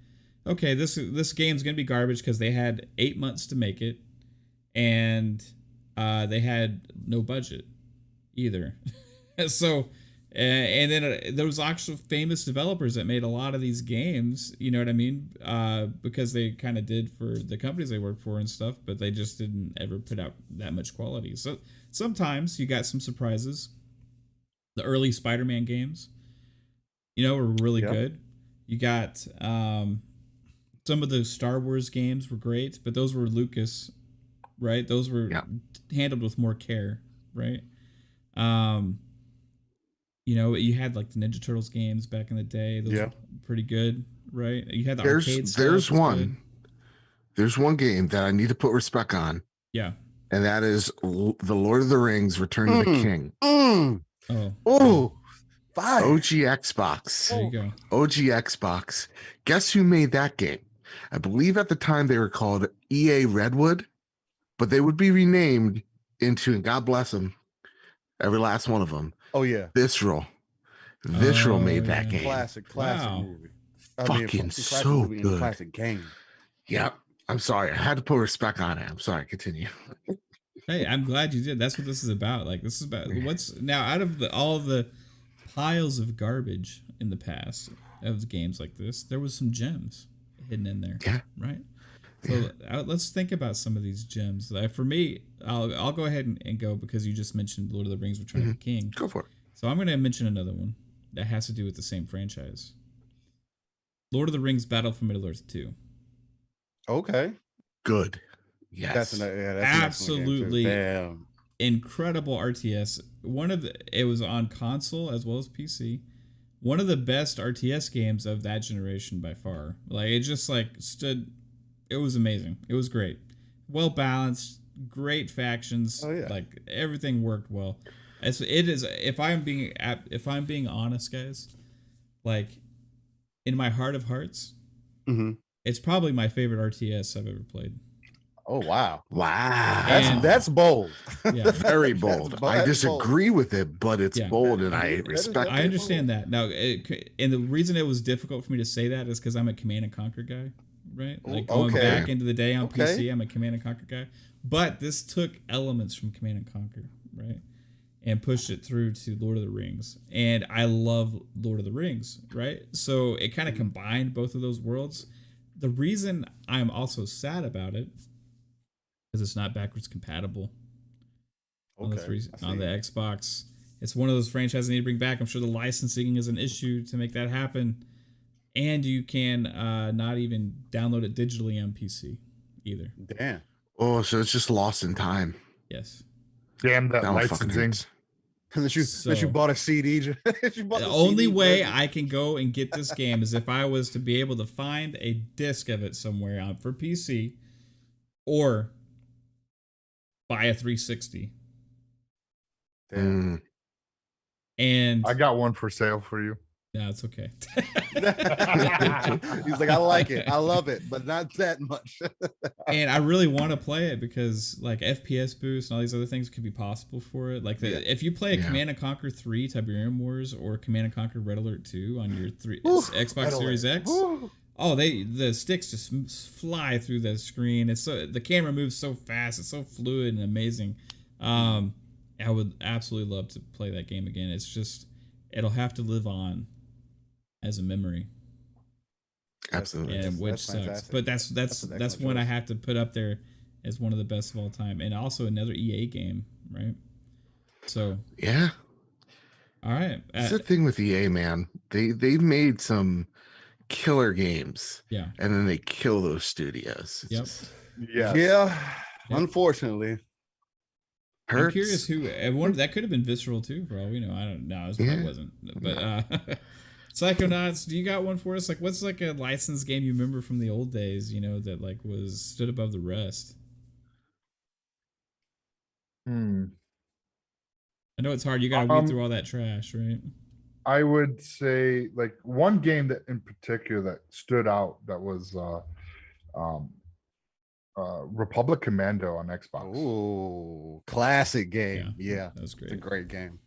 okay, this game's gonna be garbage because they had 8 months to make it, and they had no budget either. So, and then there was actual famous developers that made a lot of these games. You know what I mean? Because they kind of did for the companies they worked for and stuff, but they just didn't ever put out that much quality. So sometimes you got some surprises. The early Spider-Man games, were really good. You got some of the Star Wars games were great, but those were Lucas, right? Those were handled with more care, right? You had like the Ninja Turtles games back in the day. Those were pretty good, right? You had the arcade stuff. There's one game that I need to put respect on. Yeah. And that is the Lord of the Rings Return of the King. Oh, fire. OG Xbox. There you go. OG Xbox. Guess who made that game? I believe at the time they were called EA Redwood. but they would be renamed into, and God bless them, every last one of them. Oh yeah, Visceral. Visceral made that yeah. game. classic Wow. movie. Fucking so movie and good. classic game. Yep. I'm sorry. I had to put respect on it. I'm sorry. Continue. Hey, I'm glad you did. That's what this is about. Like, this is about what's now out of all of the piles of garbage in the past of games like this. There was some gems hidden in there. Yeah. Right. So let's think about some of these gems. For me, I'll go ahead and go because you just mentioned Lord of the Rings: Return of the King. Go for it. So I'm going to mention another one that has to do with the same franchise. Lord of the Rings: Battle for Middle Earth 2. Okay, Good. Yes. that's Absolutely. Damn. Incredible RTS. It was on console as well as PC. One of the best RTS games of that generation by far. Like, it just stood. It was amazing. It was great. Well balanced, great factions. Oh, yeah. Like, everything worked well. It is. If I'm being honest, guys, like, in my heart of hearts, it's probably my favorite RTS I've ever played. Oh wow, And- that's bold. Yeah. Very bold. I disagree with it, but it's bold, and I respect I it. understand that. Now, and the reason it was difficult for me to say that is because I'm a Command and Conquer guy, right? Like, going back into the day on PC, I'm a Command and Conquer guy. But this took elements from Command and Conquer, right? And pushed it through to Lord of the Rings. And I love Lord of the Rings, right? So it kind of combined both of those worlds. The reason I'm also sad about it because it's not backwards compatible on the Xbox. It's one of those franchises I need to bring back. I'm sure the licensing is an issue to make that happen. And you can not even download it digitally on PC either. Damn. Oh, so it's just lost in time. Yes. Damn that That one fucking licensing. hurts. That you bought a CD. The only way I can go and get this game is if I was to be able to find a disc of it somewhere out for PC or buy a 360. Mm. And I got one for sale for you. no, it's okay. He's like, I like it, I love it, but not that much. And I really want to play it because like FPS boost and all these other things could be possible for it. Like if you play a Command and Conquer 3 Tiberium Wars or Command and Conquer Red Alert 2 on your Xbox Series X, the sticks just fly through the screen. It's the camera moves so fast. It's so fluid and amazing. I would absolutely love to play that game again. It's just it'll have to live on as a memory. Absolutely. And which sucks. fantastic. But that's one I have to put up there as one of the best of all time. And also another EA game, right? So Yeah. all right. That's the thing with EA, man. They made some killer games. Yeah. And then they kill those studios. It's Yep. just Yeah. Unfortunately. hurts. I'm curious who that could have been Visceral too, for all we know. I don't know. It wasn't. But Psychonauts, do you got one for us? Like, what's like a licensed game you remember from the old days? You know that like stood above the rest. I know it's hard. You got to weed through all that trash, right? I would say like one game that in particular that stood out that was Republic Commando on Xbox. Ooh, classic game. Yeah, that was great. It's a great game.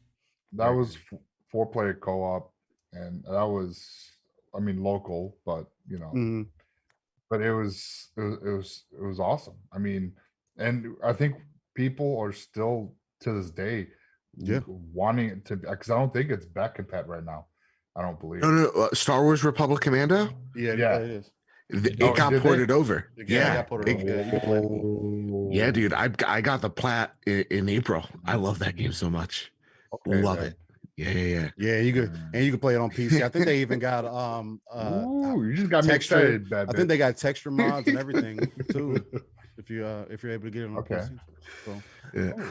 That was 4-player co-op, and that was, I mean, local, but you know, but it was awesome. I mean, and I think people are still to this day wanting it to, because I don't think it's back compat right now. I don't believe. No, Star Wars Republic Commando. Yeah, it is. It got ported over. Yeah, it got ported over. Yeah, dude. I got the plat in April. I love that game so much. Love it. Yeah. Yeah, you could play it on PC. I think they even got you just got me excited. I think they got texture mods and everything too. If you're able to get it on PC. So,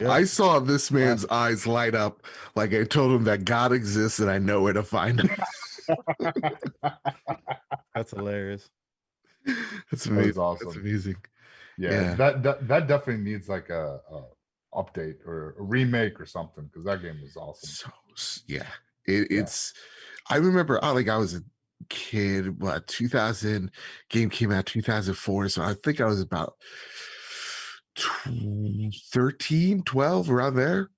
I saw this man's eyes light up like I told him that God exists and I know where to find him. That's hilarious. That's amazing. That's awesome. That's amazing. Yeah. That definitely needs like a update or a remake or something, because that game was awesome. So it's I remember I was a kid, 2000 game came out 2004, so I think I was about 13, 12, around there.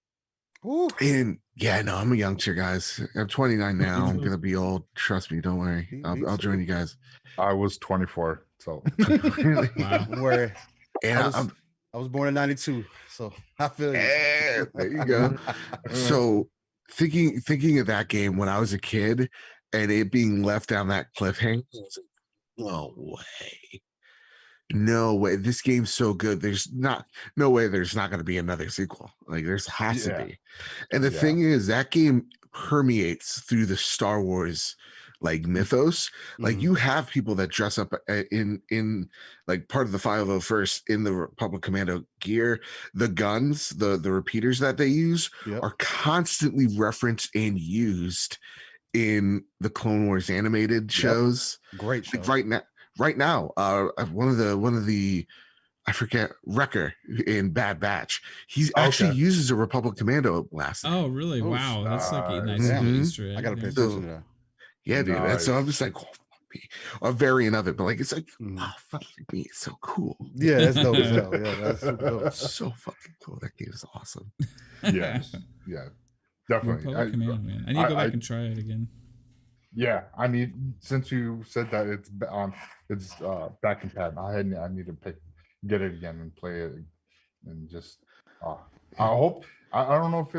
Ooh. And yeah, no, I'm a youngster, guys. I'm 29 now. I'm gonna be old. Trust me, don't worry. I'll join you guys. I was 24, so Really? Wow. Where And I was born in 92, so I feel you. There you go. So thinking of that game when I was a kid and it being left down that cliffhanger, I was like, no way. No way. This game's so good. No way there's not going to be another sequel. Like there's has to be. And the thing is that game permeates through the Star Wars like mythos. Like you have people that dress up in like part of the 501st in the Republic Commando gear. The guns, the repeaters that they use are constantly referenced and used in the Clone Wars animated shows. Great show. Like right now, one of the I forget, Wrecker in Bad Batch. He actually uses a Republic Commando blaster. Oh, really? Oh, wow, that's like a nice Mhm. Easter egg. I gotta pay attention to that. Yeah, dude. Nice. So I'm just like, a variant of it, but like it's like, oh, fuck me, it's so cool. Yeah, that's dope as hell. Yeah, that's super dope. It's so fucking cool. That game is awesome. yes, yeah, definitely. Republic Commando, man. I need to go back and try it again. Yeah, I need, since you said that it's back in pad. I need to get it again and play it and just I hope I don't know if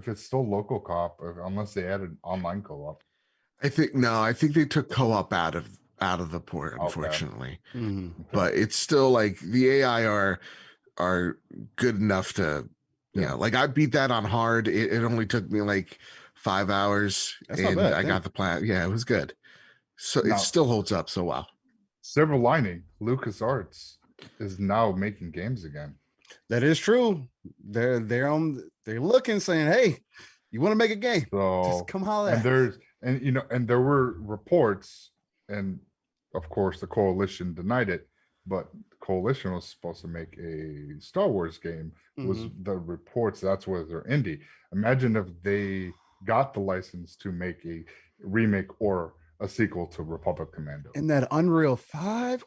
it's still local co-op unless they added online co-op. I think they took co-op out of the port, unfortunately. But it's still like the AI are good enough to like I beat that on hard. It only took me like 5 hours. That's and not bad, I got the plan. Yeah, it was good. So it still holds up so well. Silver lining, LucasArts is now making games again. That is true. They're looking, saying, "Hey, you want to make a game? So just come holler." And there were reports, and of course the coalition denied it, but the coalition was supposed to make a Star Wars game. Was the reports that's where they're indie. Imagine if they got the license to make a remake or a sequel to Republic Commando. In that Unreal 5,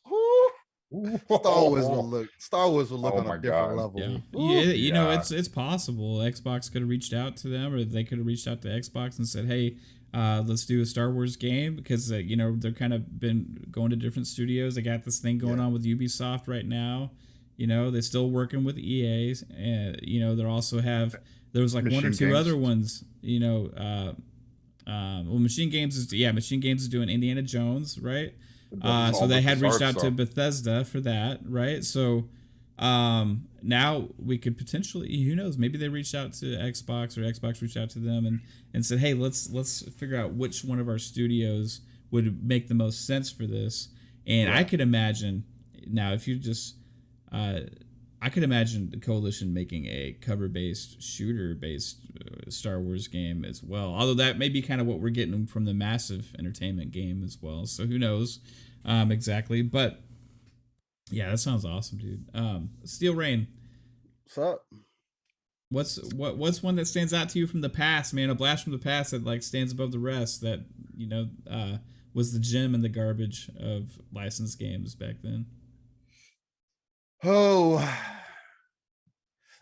Star Wars will look on a different level. Yeah, you know, it's possible. Xbox could have reached out to them, or they could have reached out to Xbox and said, "Hey, let's do a Star Wars game," because you know, they're kind of been going to different studios. They got this thing going on with Ubisoft right now. You know, they're still working with EA, and you know, there was like one or two other ones. You know, well, Machine Games is doing Indiana Jones, right? So they had reached out to Bethesda for that, right? So now we could potentially, who knows, maybe they reached out to Xbox, or Xbox reached out to them and said, "Hey, let's figure out which one of our studios would make the most sense for this." And I could imagine now, if you just I could imagine the Coalition making a cover-based, shooter-based Star Wars game as well. Although that may be kind of what we're getting from the Massive Entertainment game as well. So who knows exactly. But yeah, that sounds awesome, dude. Steel Rain. What's up? What's one that stands out to you from the past, man? A blast from the past that like stands above the rest, that, you know, was the gem in the garbage of licensed games back then. Oh,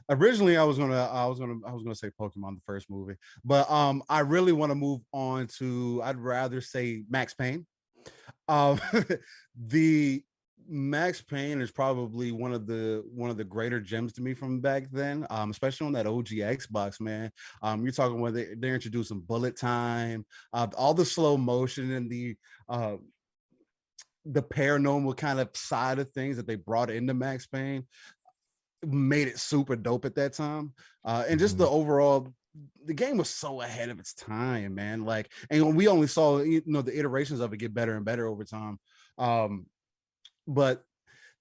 originally I was gonna say Pokemon, the first movie, but I really want to move on to, I'd rather say Max Payne. The Max Payne is probably one of the greater gems to me from back then, especially on that OG Xbox, man. You're talking when they're introducing bullet time, all the slow motion and the paranormal kind of side of things that they brought into Max Payne made it super dope at that time. And just the overall, the game was so ahead of its time, man. Like, and we only saw, you know, the iterations of it get better and better over time. But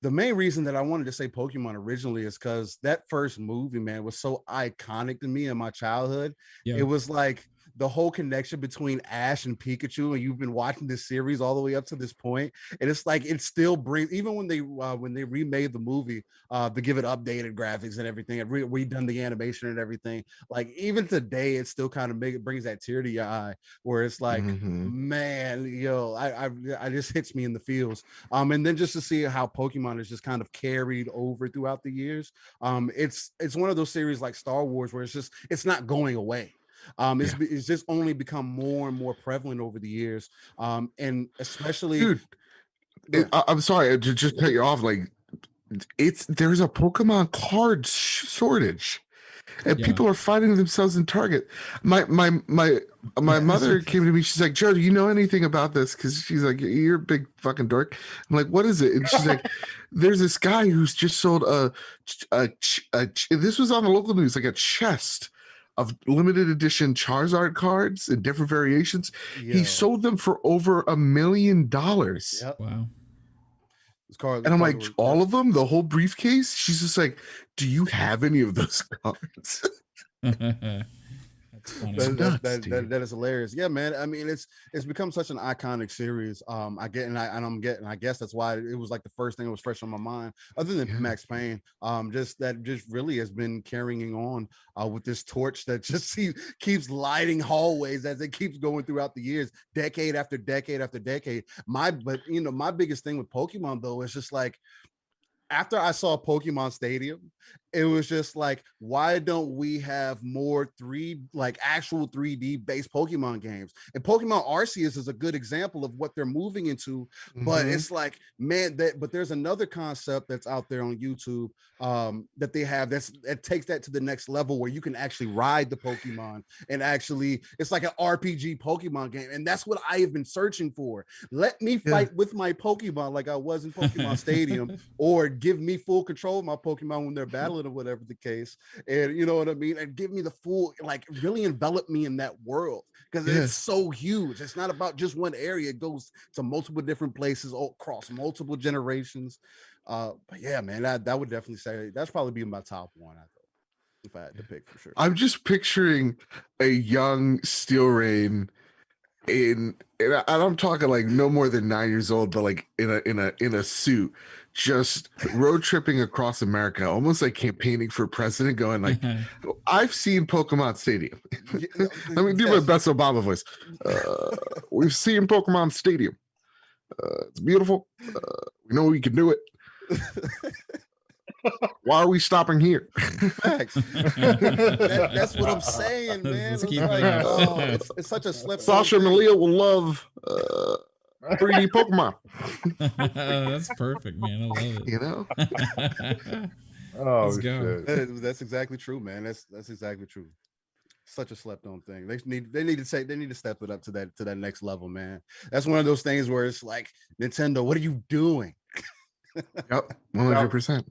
the main reason that I wanted to say Pokemon originally is because that first movie, man, was so iconic to me in my childhood. Yeah. It was like the whole connection between Ash and Pikachu, and you've been watching this series all the way up to this point, and it's like it still brings, even when they remade the movie to give it updated graphics and everything, and redone the animation and everything, like even today it still kind of brings that tear to your eye, where it's like, man, yo, I just hits me in the feels. And then just to see how Pokemon is just kind of carried over throughout the years, it's one of those series like Star Wars where it's not going away. It's just only become more and more prevalent over the years, and especially, dude, I'm sorry to just cut you off. Like, there's a Pokemon card shortage, and people are finding themselves in Target. My mother came to me. She's like, Joe, do you know anything about this? Because she's like, you're a big fucking dork. I'm like, what is it? And she's like, there's this guy who's just sold this was on the local news, like a chest of limited edition Charizard cards in different variations. He sold them for over $1 million. Yep. Wow. And I'm like, all of them, the whole briefcase? She's just like, do you have any of those cards? That's funny. That is hilarious. Yeah, man. I mean, it's become such an iconic series. I guess that's why it was like the first thing that was fresh on my mind, other than Max Payne. Just really has been carrying on with this torch that just keeps lighting hallways as it keeps going throughout the years, decade after decade after decade. My biggest thing with Pokemon though is just like, after I saw Pokemon Stadium, it was just like, why don't we have more actual 3D based Pokemon games? And Pokemon Arceus is a good example of what they're moving into. But it's like, man, but there's another concept that's out there on YouTube that they have that takes that to the next level, where you can actually ride the Pokemon and actually, it's like an RPG Pokemon game. And that's what I have been searching for. Let me fight with my Pokemon like I was in Pokemon Stadium, or give me full control of my Pokemon when they're battling or whatever the case. And you know what I mean? And give me the full, like, really envelop me in that world, because it's so huge. It's not about just one area. It goes to multiple different places across multiple generations. But yeah, man, that would definitely say that's probably be my top one, I thought, if I had to pick, for sure. I'm just picturing a young Steel Rain and I'm talking like no more than 9 years old, but like in a suit, just road tripping across America, almost like campaigning for president, going like, I've seen Pokemon Stadium. Let me do my best Obama voice. We've seen Pokemon Stadium. It's beautiful. We know we can do it. Why are we stopping here? That's what I'm saying, man. It's such a slip. Sasha and Malia will love 3D Pokemon. That's perfect, man. I love it. You know? Let's go. That's exactly true, man. That's exactly true. Such a slept on thing. They need to step it up to that next level, man. That's one of those things where it's like, Nintendo, what are you doing? Yep, 100%.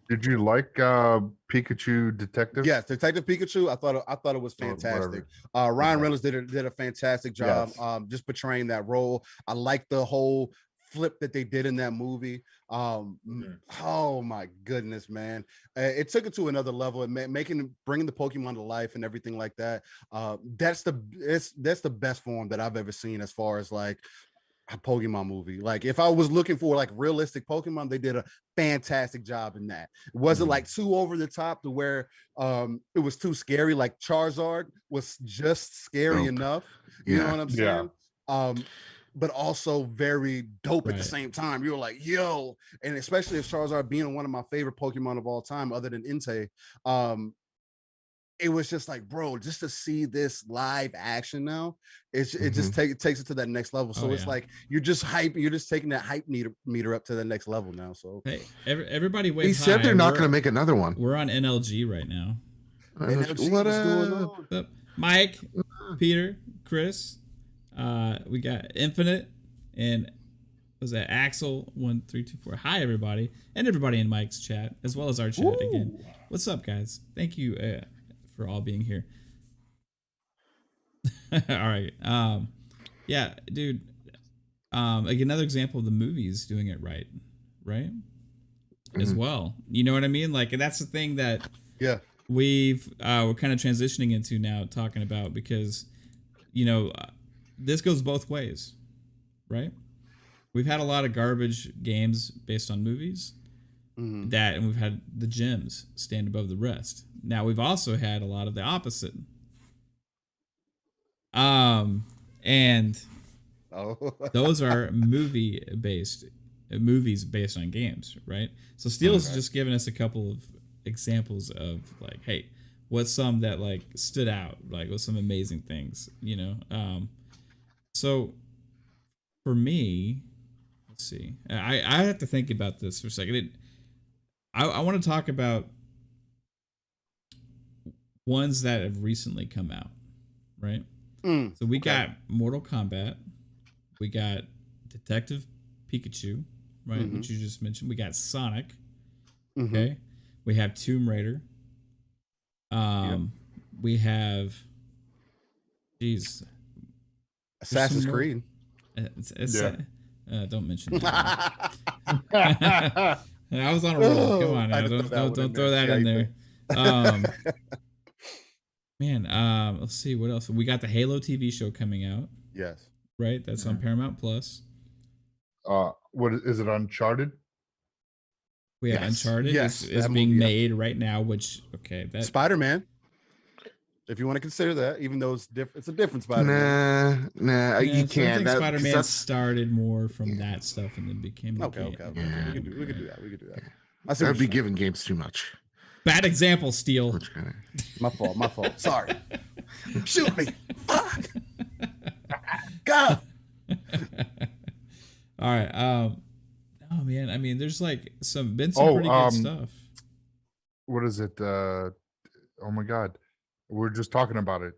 Did you like Pikachu Detective? Yes, Detective Pikachu. I thought it was fantastic. Ryan Reynolds did a fantastic job, just portraying that role. I like the whole flip that they did in that movie. Oh my goodness, man! It took it to another level and bringing the Pokemon to life and everything like that. That's the best form that I've ever seen as far as like a Pokemon movie. Like, if I was looking for like realistic Pokemon, they did a fantastic job in that. It wasn't like too over the top to where it was too scary. Like Charizard was just scary enough. You know what I'm saying? But also very dope at the same time. You're like, yo, and especially if Charizard being one of my favorite Pokemon of all time, other than Entei, it was just like, bro, just to see this live action now, it just takes it to that next level. So it's like you're just taking that hype meter up to the next level now. So hey, everybody wait. He said they're not going to make another one. We're on NLG right now. NLG, what's going on? Mike, Peter, Chris, we got Infinite, and was that Axel 1324? Hi everybody, and everybody in Mike's chat as well as our chat again. What's up, guys? Thank you for all being here. All right. Yeah, dude. Like another example of the movies doing it right? As well. You know what I mean? Like, that's the thing that we're kind of transitioning into now, talking about, because this goes both ways, right? We've had a lot of garbage games based on movies and we've had the gems stand above the rest. Now we've also had a lot of the opposite. And those are movies based on games, right? So Steele's just given us a couple of examples of like, hey, what's some that like stood out, like what's some amazing things, so for me, let's see, I have to think about this for a second. I want to talk about ones that have recently come out, right? So we got Mortal Kombat, we got Detective Pikachu, right, which you just mentioned. We got Sonic, okay. We have Tomb Raider. We have, Assassin's Creed. Don't mention that. I was on a roll. Come on, now. Don't throw that in there. Let's see what else. We got the Halo TV show coming out. Yes. Right, that's on Paramount Plus. What is it? Uncharted. We have Uncharted. Yes, is being made right now. Which that Spider-Man. If you want to consider that, even though it's a different Spider-Man. Nah, you can't. I think Spider-Man started more from that stuff and then became okay. We can do that. I would be giving games too much. Bad example, Steel. My fault. Sorry. Shoot me. Fuck. Go. All right. Oh man, I mean, there's like some pretty good stuff. What is it? Oh my God, we're just talking about it.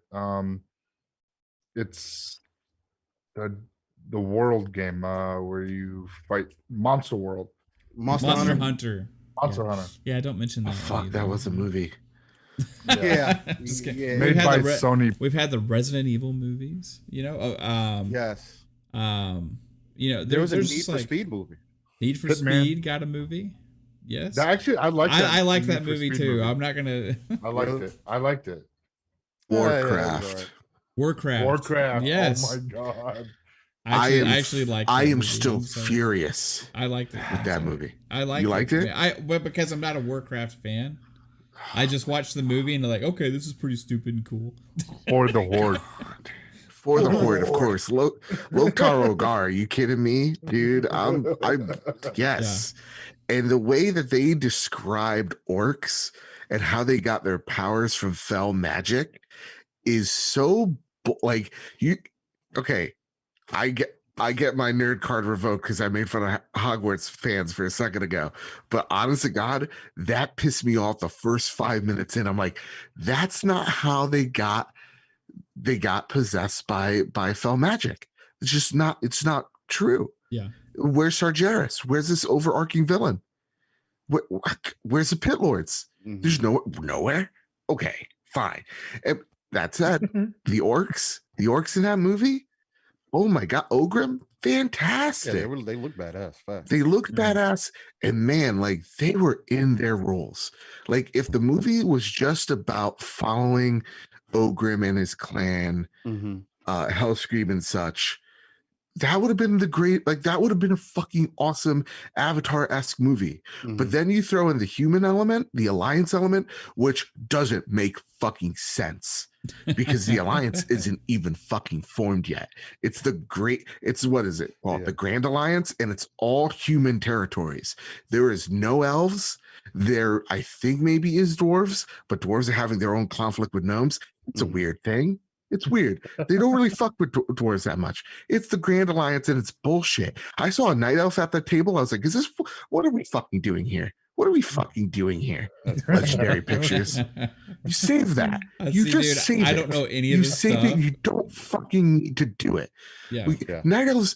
It's the world game where you fight Monster World. Monster Hunter. Monster Hunter. Yeah, don't mention that. Fuck, that was a movie. Yeah. Made by Sony. We've had the Resident Evil movies. Yes. There was a Need for Speed movie. Need for Speed got a movie. Yes. Actually, I like that. I like that movie too. I'm not gonna. I liked it. Warcraft. Warcraft. Yes. Oh my God. I actually like. I am still furious. I liked it with that movie. I liked. You liked it? But because I'm not a Warcraft fan, I just watched the movie and like, okay, this is pretty stupid and cool. For the Horde. For the Horde, of course. Loktar Ogar, are you kidding me, dude? Yes. Yeah. And the way that they described orcs and how they got their powers from fell magic is so like you. Okay, I get my nerd card revoked because I made fun of Hogwarts fans for a second ago. But honest to God, that pissed me off the first 5 minutes in. I'm like, that's not how they got possessed by fell magic. It's just not. It's not true. Yeah. Where's Sargeras? Where's this overarching villain? Where's the Pit Lords? There's nowhere. Okay, fine. And that said, the orcs in that movie. Oh my God, Ogrim, fantastic. Yeah, they look badass. Fast. They looked badass, and man, like they were in their roles. Like if the movie was just about following Ogrim and his clan, Hellscream and such, that would have been that would have been a fucking awesome Avatar-esque movie. But then you throw in the human element, the alliance element, which doesn't make fucking sense because the alliance isn't even fucking formed yet. It's what is it called? The Grand Alliance, and it's all human territories. There is no elves. There, I think maybe is dwarves, but dwarves are having their own conflict with gnomes. It's a weird thing. It's weird. They don't really fuck with dwarves that much. It's the Grand Alliance and it's bullshit. I saw a night elf at the table. I was like, what are we fucking doing here? What are we fucking doing here? Legendary pictures. You save that. Save it. I don't know any of this stuff. You save it. You don't fucking need to do it. Yeah. Night elves,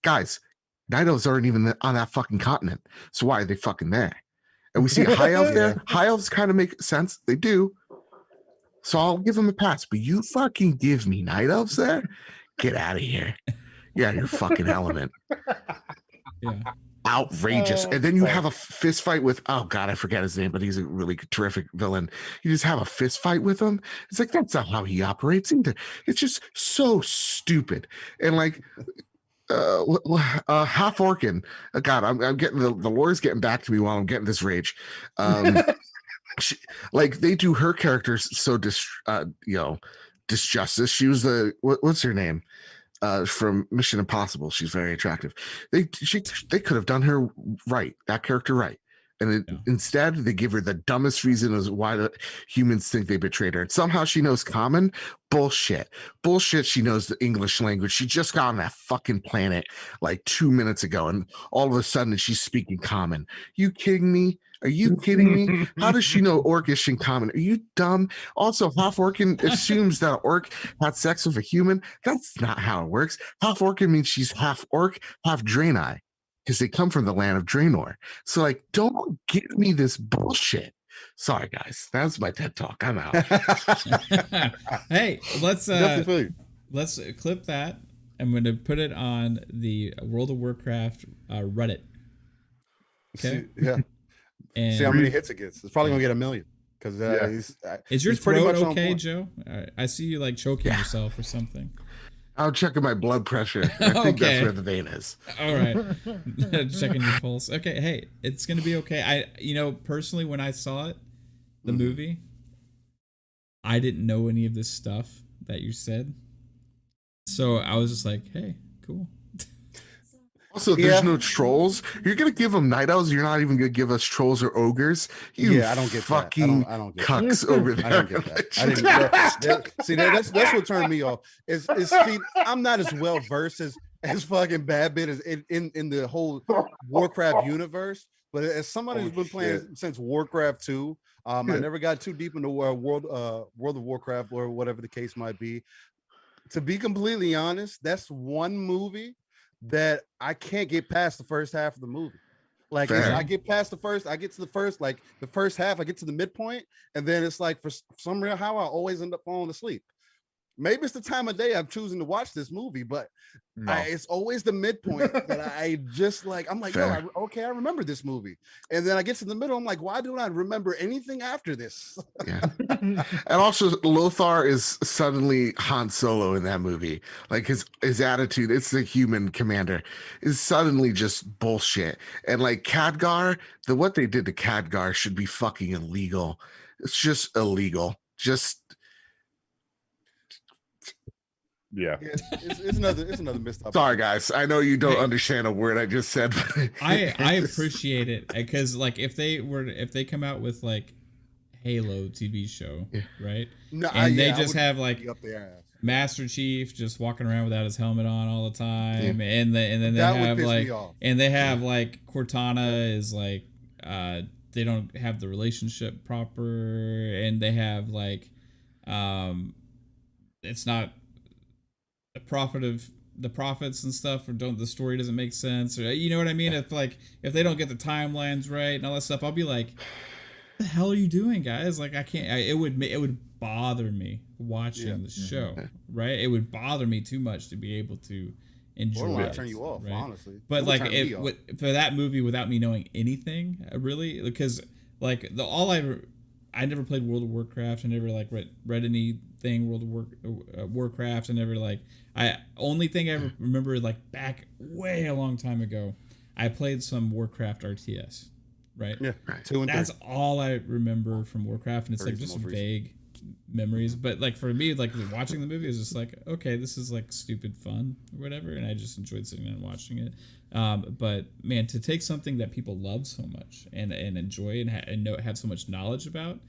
guys, night elves aren't even on that fucking continent. So why are they fucking there? And we see a high elf there. High elves kind of make sense. They do. So I'll give them a pass. But you fucking give me night elves there? Get out of here. You're out of your fucking element. Yeah. outrageous. And then you have a fist fight with, oh God, I forget his name, but he's a really terrific villain. You just have a fist fight with him. It's like, that's not how he operates either. It's just so stupid. And like, half orkin. God, I'm getting the lore's getting back to me while I'm getting this rage. Like they do her characters so disjustice. She was what's her name? From Mission Impossible. She's very attractive. They could have done her right, that character right. And instead, they give her the dumbest reason as why the humans think they betrayed her. And somehow she knows common. Bullshit. She knows the English language. She just got on that fucking planet like 2 minutes ago. And all of a sudden, she's speaking common. You kidding me? Are you kidding me? How does she know Orcish and common? Are you dumb? Also, half Orcan assumes that an orc had sex with a human. That's not how it works. Half Orcan means she's half orc, half Draenei, because they come from the land of Draenor. So, like, don't give me this bullshit. Sorry, guys. That's my TED Talk. I'm out. Hey, let's clip that. I'm going to put it on the World of Warcraft Reddit. Okay. Yeah. And see how many hits it gets. It's probably gonna get 1 million. Because is your throat okay, Joe? I see you like choking yourself or something. I'm checking my blood pressure. I think that's where the vein is. All right. Checking your pulse. Okay. Hey, it's gonna be okay. Personally, when I saw it, the movie, I didn't know any of this stuff that you said, so I was just like, hey, cool. Also, there's no trolls. You're gonna give them night owls. You're not even gonna give us trolls or ogres. I don't get fucking that. I don't get cucks over there. I don't get that. I didn't get that. See, that's what turned me off. See, I'm not as well versed as fucking Bad Bit as in the whole Warcraft universe. But as somebody who's been playing since Warcraft 2, I never got too deep into World of Warcraft or whatever the case might be. To be completely honest, that's one movie that I can't get past the first half of the movie. Like I get past the first, I get to the first half, I get to the midpoint, and then it's like for some real how I always end up falling asleep. Maybe it's the time of day I'm choosing to watch this movie, but it's always the midpoint that I just like. I'm like, I remember this movie, and then I get to the middle. I'm like, why don't I remember anything after this? And also, Lothar is suddenly Han Solo in that movie. Like his attitude, it's the human commander, is suddenly just bullshit. And like Khadgar, what they did to Khadgar should be fucking illegal. It's just illegal. It's another missed up. Sorry, guys. I know you don't understand a word I just said. But I appreciate it because like if they come out with like Halo TV show, right? They just have like Master Chief just walking around without his helmet on all the time, and then they have like Cortana is like they don't have the relationship proper, and they have like it's not the prophets and stuff, or the story doesn't make sense, or you know what I mean? If they don't get the timelines right and all that stuff, I'll be like, what the hell are you doing, guys? Like I can't. It would bother me watching the show, right? It would bother me too much to be able to enjoy it. Turn you off, right? Honestly. But like for that movie, without me knowing anything, really, because like I never played World of Warcraft. I never like read anything World of Warcraft. I never only thing I remember like back way a long time ago, I played some Warcraft RTS, right? Yeah, 2 and 3. That's all I remember from Warcraft, and it's like just vague memories. But like for me, like watching the movie is just like, okay, this is like stupid fun or whatever, and I just enjoyed sitting and watching it. But man, to take something that people love so much and enjoy and have so much knowledge about,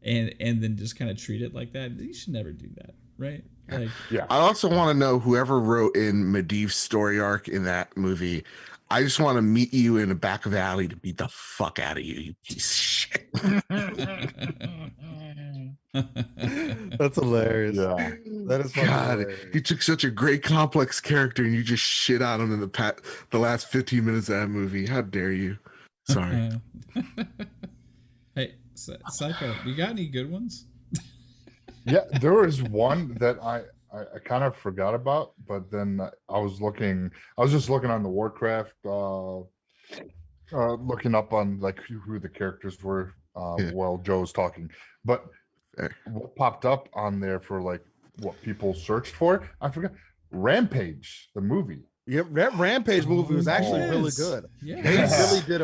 and then just kind of treat it like that, you should never do that, right? Like, I also want to know whoever wrote in Medivh's story arc in that movie. I just want to meet you in the back of the alley to beat the fuck out of you, you piece of shit. That's hilarious. Yeah. That is God, you took such a great complex character and you just shit on him in the last 15 minutes of that movie. How dare you? Sorry. Hey, Psycho, you got any good ones? Yeah, there was one that I kind of forgot about, but then I was just looking on the Warcraft looking up on like who the characters were Yeah. while Joe's talking. But Fair. what popped up on there for like what people searched for? I forgot. Rampage, the movie. Yep, that Rampage movie was actually really Yes. good. Yeah. They Yes. really did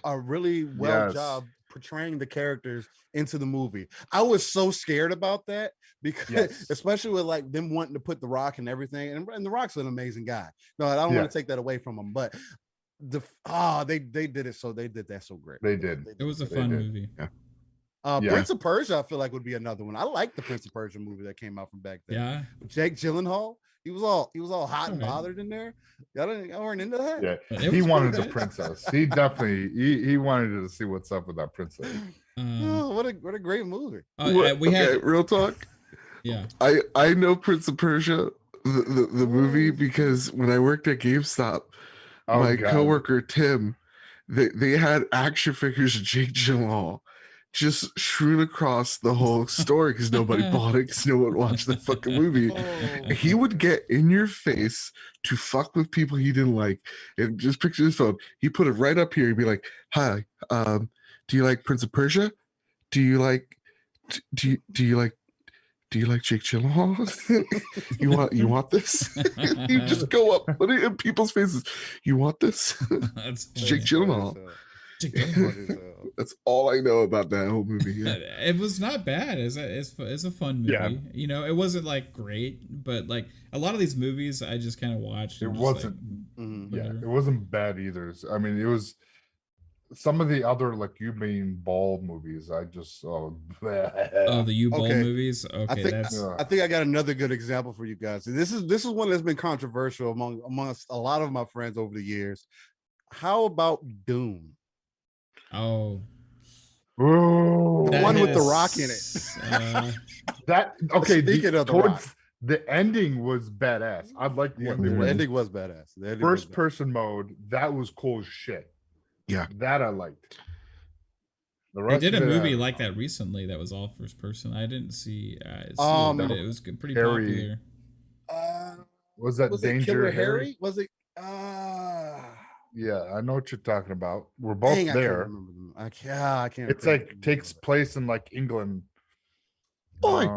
a really well Yes. job portraying the characters into the movie. I was so scared about that because Yes. especially with like them wanting to put The Rock and everything, and The Rock's an amazing guy. No, I don't want Yeah. to take that away from him, but they did it so they did that so great. They did. It was a They fun did. movie. Yeah. Prince of Persia, I feel like would be another one. I like the Prince of Persia movie that came out from back then. Yeah. Jake Gyllenhaal, he was all hot and Alright. bothered in there. Y'all weren't into that. Yeah. But it He was wanted pretty the good. princess. He definitely he wanted to see what's up with that princess. Oh, what a great movie. We had real talk. yeah. I know Prince of Persia, the movie, because when I worked at GameStop, Oh, my God. coworker Tim, they had action figures of Jake Gyllenhaal just strewn across the whole store because nobody bought it because no one watched the fucking movie. Oh. He would get in your face to fuck with people he didn't like, and just picture his phone. He put it right up here. He'd be like, "Hi, do you like Prince of Persia? Do you like Jake Gyllenhaal? you want this?" You just go up, put it in people's faces. You want this? That's Jake funny. Gyllenhaal. Jake That's Gyllenhaal. funny as hell. That's all I know about that whole movie. Yeah. It was not bad. It's a fun movie. Yeah. You know, it wasn't like great, but like a lot of these movies, I just kind of watched. It and just, wasn't. Mhm. Yeah, whatever. it wasn't bad either. I mean, it was some of the other like You Being Bald movies. I just Oh, the U Bowl Okay. movies. Okay, that's Yeah. I think I got another good example for you guys. This is one that's been controversial amongst a lot of my friends over the years. How about Doom? oh Ooh, The one with The Rock in it. that okay. Speaking of The towards Rock. the ending was badass. I liked Yeah, when they the were ending was badass. The ending was first badass. person mode. That was cool as shit. Yeah. that I liked. The They rest did a of it, I movie don't like know. that recently that was all first person. I didn't see it, No. but it was pretty Harry- popular. Was that Was it Danger Killer Harry? Harry? Was it? Yeah, I know what you're talking about. We're both Dang, I can't there. remember them. I can't. It's like takes place in like England. Boy.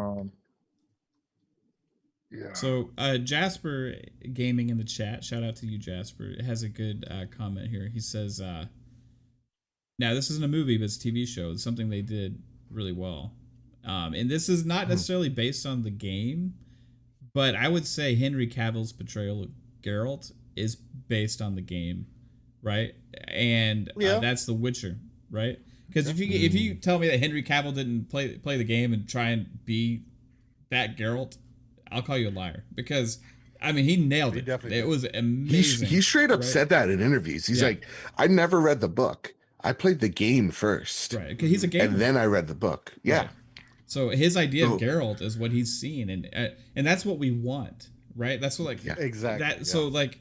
Yeah. So Jasper Gaming in the chat, shout out to you, Jasper, has a good comment here. He says, now this isn't a movie, but it's a TV show. It's something they did really well. And this is not necessarily based on the game, but I would say Henry Cavill's portrayal of Geralt is based on the game, right? And Yeah. that's The Witcher, right? Because if you tell me that Henry Cavill didn't play the game and try and be that Geralt, I'll call you a liar, because I mean he nailed He it. definitely It did. was amazing. He straight up right? said that in interviews. He's Yeah. like, I never read the book. I played the game first, right, because he's a gamer. and then I read the book. Yeah. Right. So his idea Oh. of Geralt is what he's seen, and that's what we want, right? That's what like Yeah. Exactly. that. So like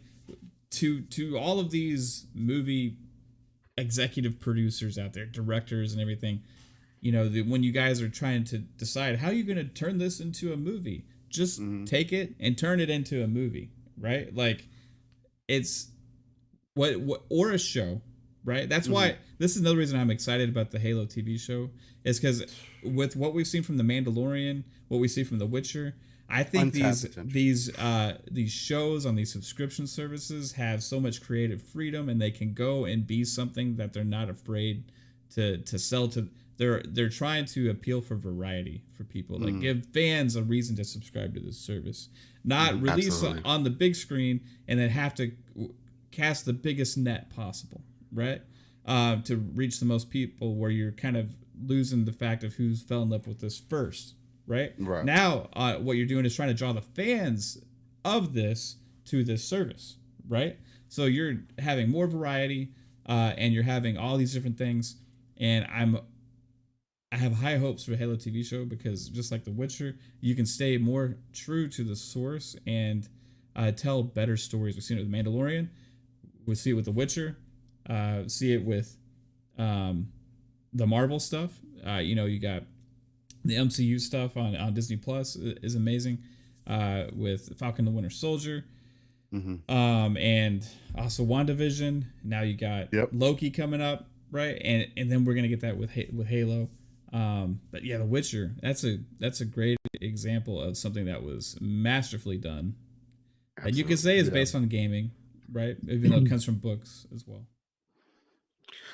to all of these movie executive producers out there, directors and everything, you know, when you guys are trying to decide how you're going to turn this into a movie, just take it and turn it into a movie, right? Like it's what or a show, right? That's why this is another reason I'm excited about the Halo TV show, is because with what we've seen from The Mandalorian, what we see from The Witcher, I think Untapped potential. these shows on these subscription services have so much creative freedom, and they can go and be something that they're not afraid to sell to. They're trying to appeal for variety for people, like give fans a reason to subscribe to this service, not release Absolutely. on the big screen and then have to cast the biggest net possible, right? To reach the most people, where you're kind of losing the fact of who's fell in love with this first, right? Right. Now, what you're doing is trying to draw the fans of this to this service, right? So you're having more variety, and you're having all these different things, and I have high hopes for Halo TV show, because just like The Witcher, you can stay more true to the source and tell better stories. We've seen it with Mandalorian, we see it with The Witcher, see it with the Marvel stuff. You know, you got the MCU stuff on Disney Plus is amazing, with Falcon the Winter Soldier. And also WandaVision. Now you got Loki coming up, right? And then we're gonna get that with Halo. But yeah, The Witcher. That's a great example of something that was masterfully done. Absolutely. And you could say is based on gaming, right? Even though it comes from books as well.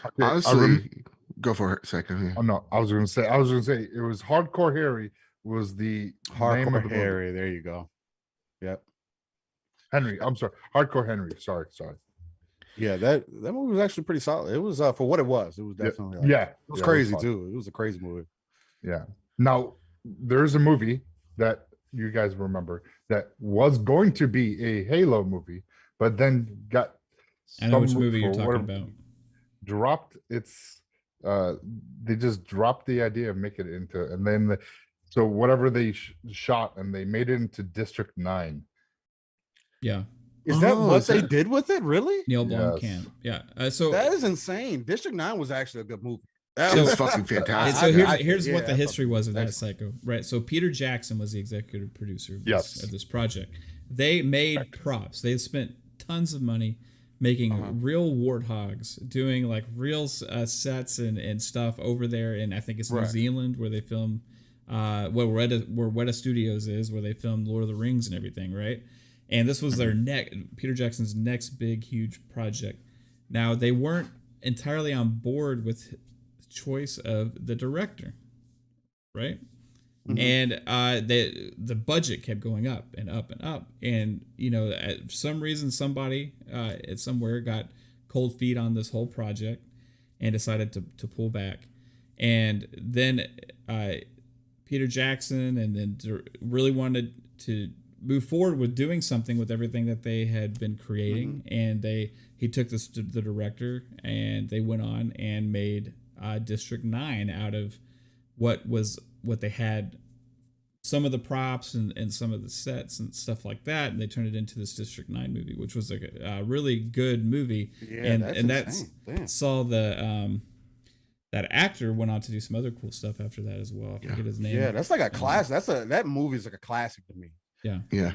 Okay, honestly, go for it a second. Yeah. Oh no, I was gonna say it was Hardcore Harry was the name of the Harry. movie. There you go. Yep. Henry. I'm sorry. Hardcore Henry. Sorry. Yeah, that movie was actually pretty solid. It was for what it was. It was definitely it was crazy too. It was a crazy movie. Yeah. Now there's a movie that you guys remember that was going to be a Halo movie, but then got I know which movie you're talking about. Dropped its they just dropped the idea of making it into, and then so whatever they shot and they made it into District 9. Yeah. Is that what they did with it? Really? Neil Blomkamp. Yeah. So that is insane. District 9 was actually a good movie. That was fucking fantastic. So here's what the history was of that psycho, right? So Peter Jackson was the executive producer of this project. They made props. They spent tons of money making real warthogs, doing like real sets and stuff over there. And I think it's New Zealand where they filmed where Weta Studios is, where they filmed Lord of the Rings and everything, right? And this was their Peter Jackson's next big, huge project. Now, they weren't entirely on board with the choice of the director, right? And the budget kept going up and up and up. And, you know, for some reason, somebody at somewhere got cold feet on this whole project and decided to pull back. And then Peter Jackson and then really wanted to move forward with doing something with everything that they had been creating, and he took this to the director, and they went on and made District 9 out of what they had, some of the props and some of the sets and stuff like that, and they turned it into this District 9 movie, which was a really good movie. That saw the that actor went on to do some other cool stuff after that as well. I forget his name. Yeah, that's like a class. That movie is like a classic to me. Yeah.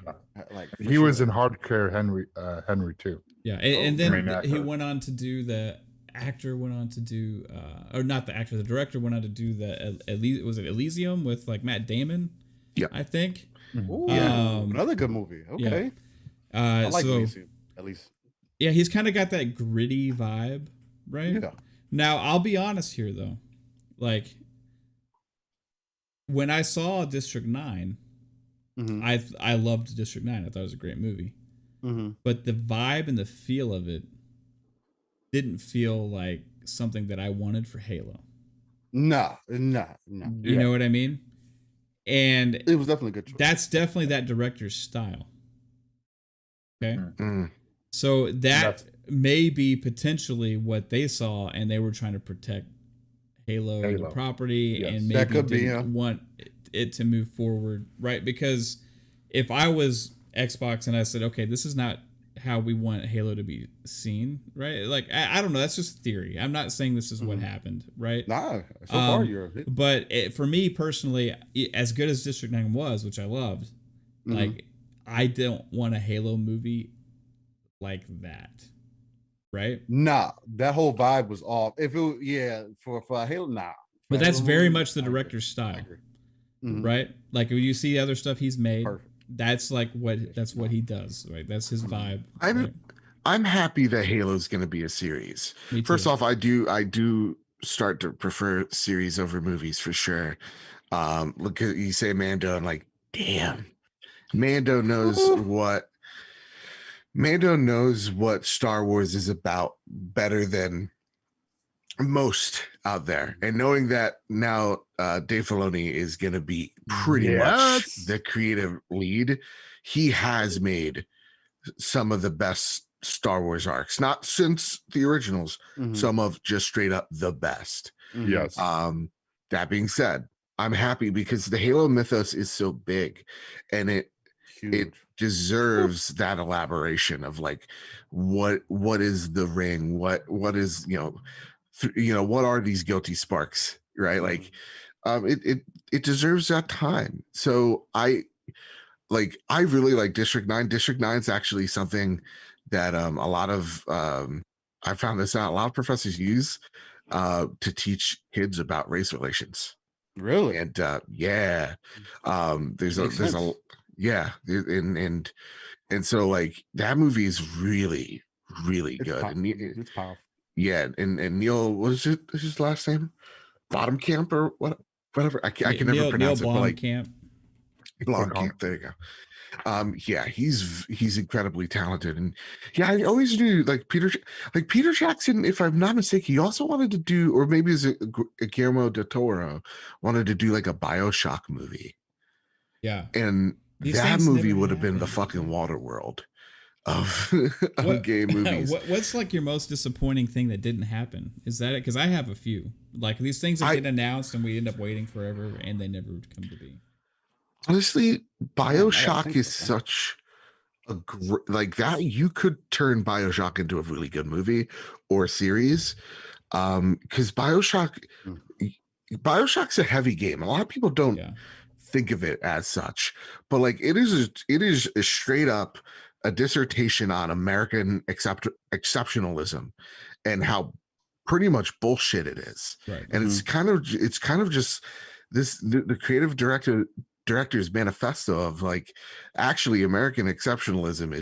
Like he was in Hardcore Henry too. Yeah, and then he went on to do the actor went on to do or not the actor, the director went on to do was it Elysium with like Matt Damon? Yeah, I think. Ooh, another good movie. Okay. Yeah. I like Elysium, at least. Yeah, he's kind of got that gritty vibe, right? Yeah. Now, I'll be honest here though. Like when I saw District 9, I loved District 9. I thought it was a great movie. But the vibe and the feel of it didn't feel like something that I wanted for Halo. No. You know what I mean? And it was definitely a good choice. That's definitely that director's style. Okay? So that may be potentially what they saw, and they were trying to protect Halo. The property, and maybe didn't want it to move forward, right? Because if I was Xbox and I said, okay, this is not how we want Halo to be seen, right? Like I don't know, that's just theory. I'm not saying this is what happened, right? Nah, so far you're. But for me personally, as good as District 9 was, which I loved, like I don't want a Halo movie like that, right? Nah, that whole vibe was off. If it, for Halo, nah. But that's very much the director's style. Right? Like when you see the other stuff he's made, that's like what he does, right? That's his vibe. I'm happy that Halo's going to be a series. First off, I do start to prefer series over movies for sure. Look at you say Mando, and like, damn, Mando knows what Star Wars is about better than most out there, and knowing that now Dave Filoni is going to be pretty much the creative lead, he has made some of the best Star Wars arcs, not since the originals, some of just straight up the best. Yes. That being said, I'm happy because the Halo mythos is so big, and it deserves that elaboration of like what is the ring, what is what are these guilty sparks, right? Like it deserves that time. So like I really like District 9. District 9 is actually something that a lot of I found this out, a lot of professors use to teach kids about race relations. Really? And yeah, there's Makes a sense. yeah, and so like that movie is really It's good. powerful. And It's powerful. yeah, and Neil, what is his last name? Bottom Camp or whatever. I can never Neil pronounce it, but like Blomkamp. Blomkamp. There you go. Yeah, he's incredibly talented, and yeah, I always knew like Peter Jackson, if I'm not mistaken, he also wanted to do, or maybe it's a Guillermo del Toro wanted to do like a BioShock movie. Yeah, And these that things movie never would have been the happen. fucking Waterworld of What game movies. what's like your most disappointing thing that didn't happen? Is that it? Because I have a few. Like these things that get announced and we end up waiting forever and they never come to be. Honestly, BioShock think is so. such like that. You could turn BioShock into a really good movie or series. Because BioShock's a heavy game. A lot of people don't think of it as such, but like it is a straight up a dissertation on American exceptionalism and how pretty much bullshit it is. Right. And it's kind of just the creative director's manifesto of like actually American exceptionalism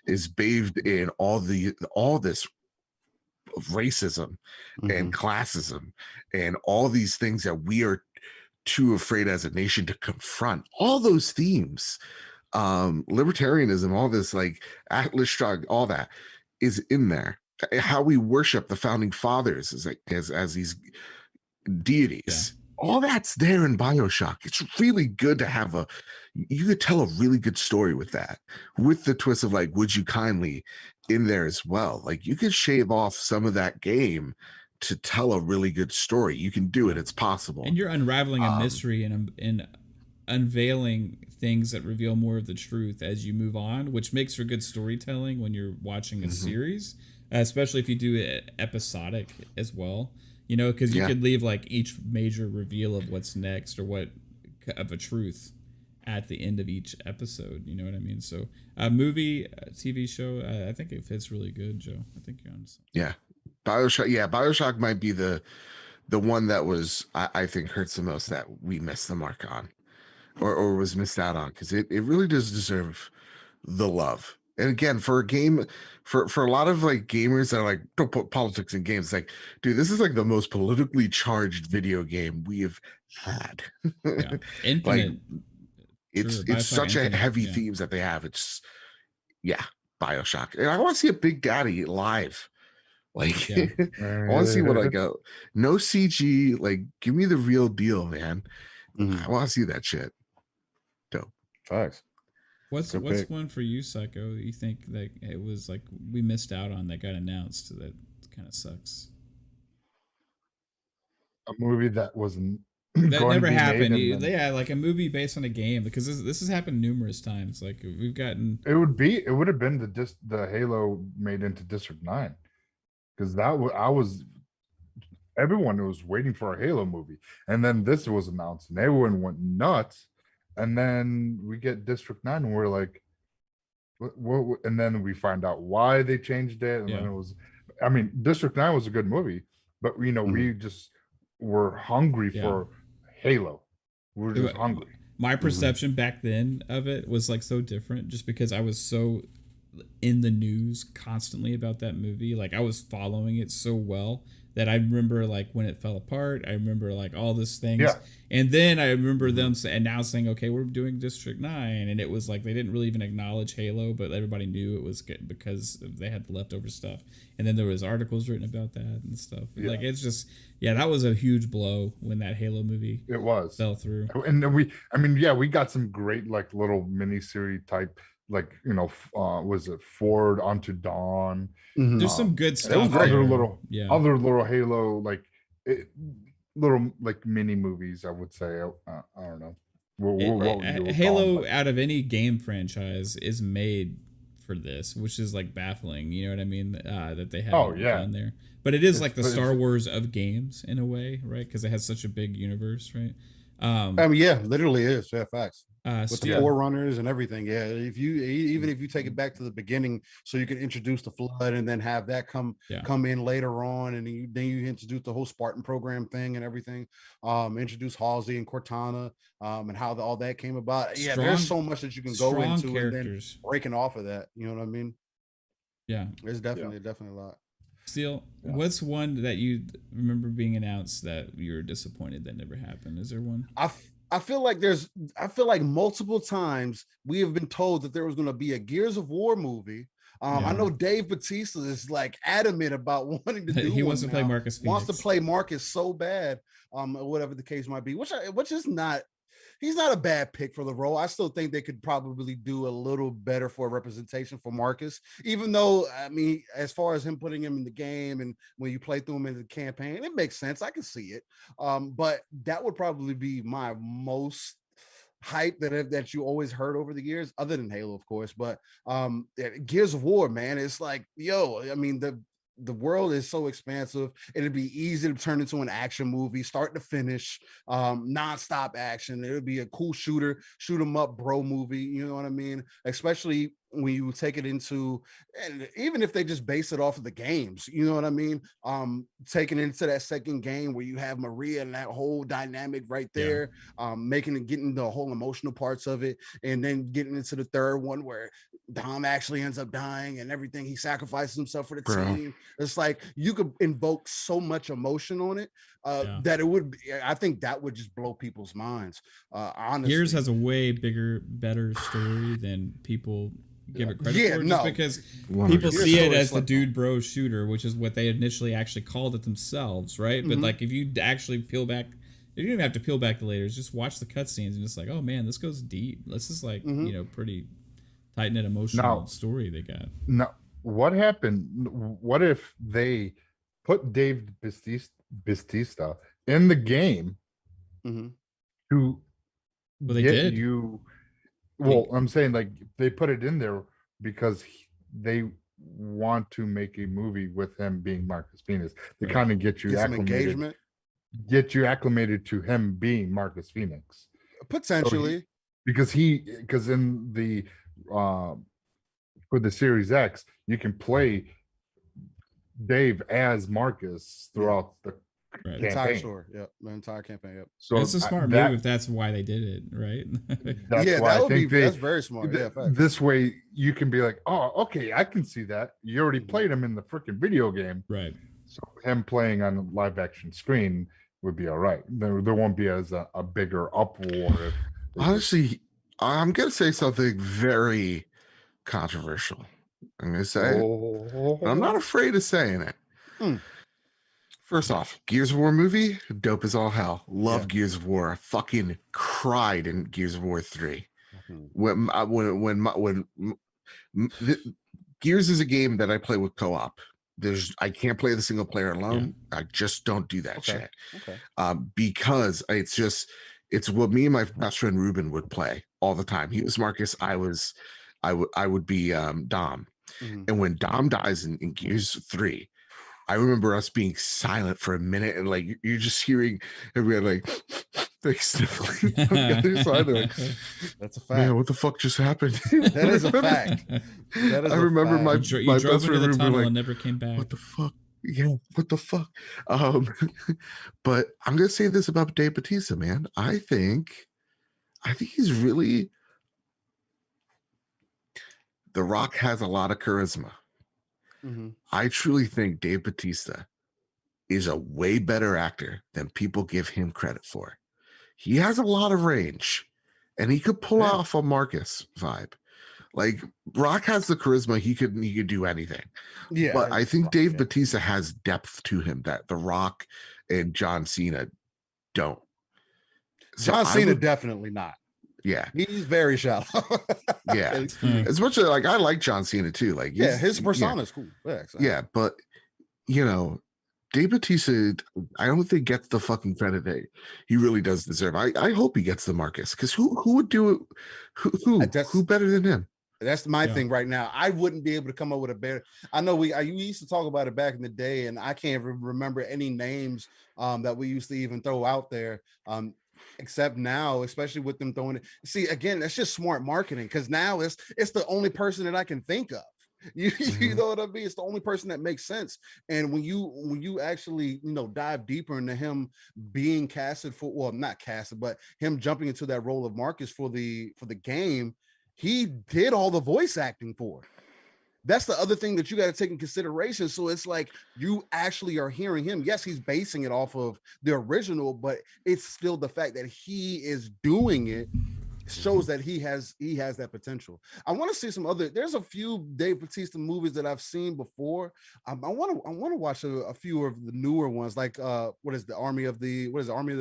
is bathed in all this racism and classism and all these things that we are too afraid as a nation to confront. All those themes, libertarianism, all this like Atlas Shrugged, all that is in there. How we worship the founding fathers as these deities. All that's there in BioShock. It's really good to have you could tell a really good story with that, with the twist of like, would you kindly in there as well. Like you could shave off some of that game to tell a really good story. You can do it. It's possible. And you're unraveling a mystery and unveiling things that reveal more of the truth as you move on, which makes for good storytelling when you're watching a series, especially if you do it episodic as well. You know, because you could leave like each major reveal of what's next or what of a truth at the end of each episode. You know what I mean? So a movie, a TV show, I think it fits really good, Joe. I think you're on something. Yeah. BioShock. Yeah. BioShock might be the one that was, I think hurts the most that we missed the mark on or was missed out on. Cause it really does deserve the love. And again, for a game, for a lot of like gamers that are like, don't put politics in games. Like, dude, this is like the most politically charged video game we have had. Yeah. Infinite. Like, it's such Infinite, a heavy themes that they have. It's BioShock. And I want to see a Big Daddy live. Like I want to see what I go. No CG, like give me the real deal, man. I want to see that shit. Dope. Facts. What's one for you, Psycho? You think that it was like we missed out on that got announced that kind of sucks? A movie that wasn't that never happened. Yeah, like a movie based on a game, because this has happened numerous times. Like we've gotten. It would have been the Halo made into District 9, because everyone was waiting for a Halo movie, and then this was announced, and everyone went nuts. And then we get District 9 and we're like, what? And then we find out why they changed it. And then it was, I mean, District 9 was a good movie, but we just were hungry for Halo. We were just hungry. My perception back then of it was like so different, just because I was so in the news constantly about that movie. Like I was following it so well that I remember like when it fell apart. I remember like all these things. Yeah. And then I remember them announcing, okay, we're doing District 9. And it was like, they didn't really even acknowledge Halo, but everybody knew it was good because they had the leftover stuff. And then there was articles written about that and stuff. Yeah. Like, it's just, that was a huge blow when that Halo movie fell through. And then we got some great like little mini-series type, like, was it Forward Unto Dawn? There's some good stuff. Other little Halo, like little like mini movies, I would say. I don't know. What Halo out of any game franchise is made for this, which is like baffling. You know what I mean? That they have done there. But it is like the Star Wars of games in a way, right? Because it has such a big universe, right? Yeah, literally is. Yeah, facts. with the Steel. forerunners and everything. Yeah, if you take it back to the beginning, so you can introduce the flood and then have that come in later on, and then you introduce the whole Spartan program thing and everything. Introduce Halsey and Cortana, and how all that came about. Yeah, there's so much that you can go into characters. And then breaking off of that. You know what I mean? Yeah, there's definitely a lot. Steel, what's one that you remember being announced that you're disappointed that never happened? Is there one? I feel like multiple times we have been told that there was going to be a Gears of War movie. I know Dave Bautista is like adamant about wanting to do. He wants to play Marcus Phoenix. Wants to play Marcus so bad, whatever the case might be. Which is not. He's not a bad pick for the role. I still think they could probably do a little better for representation for Marcus, even though, I mean, as far as him putting him in the game and when you play through him in the campaign, it makes sense. I can see it. But that would probably be my most hype that you always heard over the years, other than Halo, of course. But Gears of War, man, it's like, I mean, the world is so expansive. It'd be easy to turn into an action movie, start to finish, nonstop action. It would be a cool shoot 'em up bro movie. You know what I mean? Especially when you take it into, and even if they just base it off of the games, you know what I mean? Taking it into that second game where you have Maria and that whole dynamic right there, getting the whole emotional parts of it, and then getting into the third one where Dom actually ends up dying and everything. He sacrifices himself for the team. It's like you could invoke so much emotion on it that it would be, I think that would just blow people's minds. Honestly, Gears has a way better story than people give it credit for, just because people see it as the dude bro shooter, which is what they initially actually called it themselves, right? Mm-hmm. But like if you actually peel back, you don't even have to peel back the layers, just watch the cutscenes and it's like, oh man, this goes deep. This is like pretty tight knit emotional story they got. Now, what happened? What if they put Dave Bautista in the game to get you? Well, I'm saying like they put it in there because they want to make a movie with him being Marcus Phoenix. They kind of get you acclimated. Get you acclimated to him being Marcus Phoenix. Potentially. So because in the for the Series X, you can play Dave as Marcus throughout the entire story. The entire campaign. Yep. So it's a smart move if that's why they did it, right? That's very smart. This way you can be like, oh, okay, I can see that. You already played him in the freaking video game, right? So him playing on a live action screen would be all right. There won't be as a bigger uproar. Honestly, I'm gonna say something very controversial. I'm gonna say it. I'm not afraid of saying it. First off, Gears of War movie, dope as all hell. Love Gears of War. I fucking cried in Gears of War 3. When Gears is a game that I play with co-op. I can't play the single player alone. I just don't do that shit. Because it's what me and my best friend Ruben would play all the time. He was Marcus. I would be Dom. And when Dom dies in Gears 3, I remember us being silent for a minute, and like you're just hearing everybody like sniffling on the other side. Like, that's a fact. Man, what the fuck just happened? That is a fact. I remember my best friend the tunnel like, and never came back. What the fuck? Yeah, what the fuck? But I'm gonna say this about Dave Bautista, man. I think he's really. The Rock has a lot of charisma. I truly think Dave Bautista is a way better actor than people give him credit for. He has a lot of range, and he could pull off a Marcus vibe. Like Rock has the charisma; he could do anything. Yeah, but I think Dave Bautista has depth to him that The Rock and John Cena don't. So John Cena definitely not. Yeah, he's very shallow. Yeah, as much as like I like John Cena too. Like, his persona is cool. Yeah, exactly. But Dave Bautista, I don't think gets the fucking credit that he really does deserve. I hope he gets the Marcus, because who would do it? Who better than him? That's my thing right now. I wouldn't be able to come up with a better. I know we used to talk about it back in the day, and I can't remember any names that we used to even throw out there. Except now, especially with them throwing it. See, again, that's just smart marketing because now it's the only person that I can think of. You know what I mean? It's the only person that makes sense. And when you actually dive deeper into him being casted for, well, not casted, but him jumping into that role of Marcus for the game, he did all the voice acting for it. That's the other thing that you got to take in consideration. So it's like you actually are hearing him. Yes, he's basing it off of the original, but it's still the fact that he is doing it shows that he has that potential. I want to see some other. There's a few Dave Bautista movies that I've seen before. I want to watch a few of the newer ones, like what is the Army of the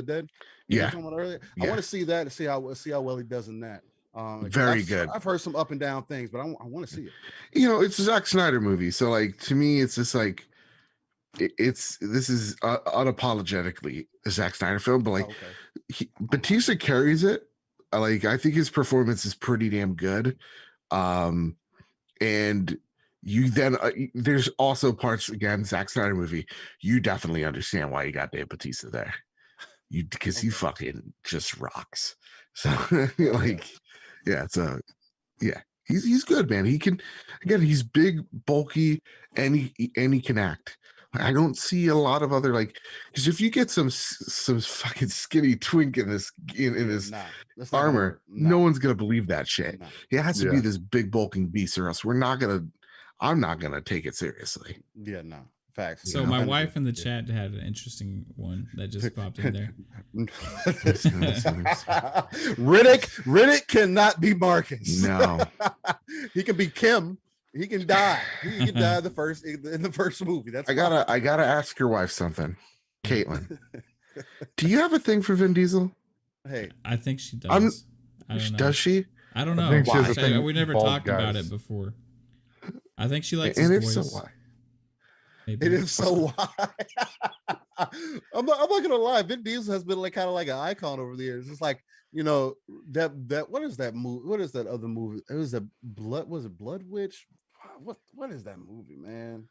Dead? Yeah. I want to see that and see how well he does in that. Very good. I've heard some up and down things, but I want to see it. It's a Zack Snyder movie, so like to me, it's just like this is unapologetically a Zack Snyder film, but like Bautista carries it. Like I think his performance is pretty damn good, and you then there's also parts, again, Zack Snyder movie, you definitely understand why you got Dave Bautista there, because he fucking just rocks. So like. Yeah, he's good, man. He can, again, he's big, bulky, and he can act. I don't see a lot of other, like, because if you get some fucking skinny twink in this armor, no one's gonna believe that shit. It has to be this big bulking beast, or else I'm not gonna take it seriously. Yeah, no. Facts. So my wife in the chat had an interesting one that just popped in there. Riddick cannot be Marcus. No. He can be Kim. He can die. He can die in the first movie. That's I gotta ask your wife something. Kaitlin. Do you have a thing for Vin Diesel? Hey. I think she does. I don't know. Does she? I don't know. We never talked about it before. I think she likes his voice. And if so, why? Maybe. It is so why. I'm not gonna lie. Vin Diesel has been like kind of like an icon over the years. It's like that. What is that movie? What is that other movie? It was Blood Witch? What is that movie, man?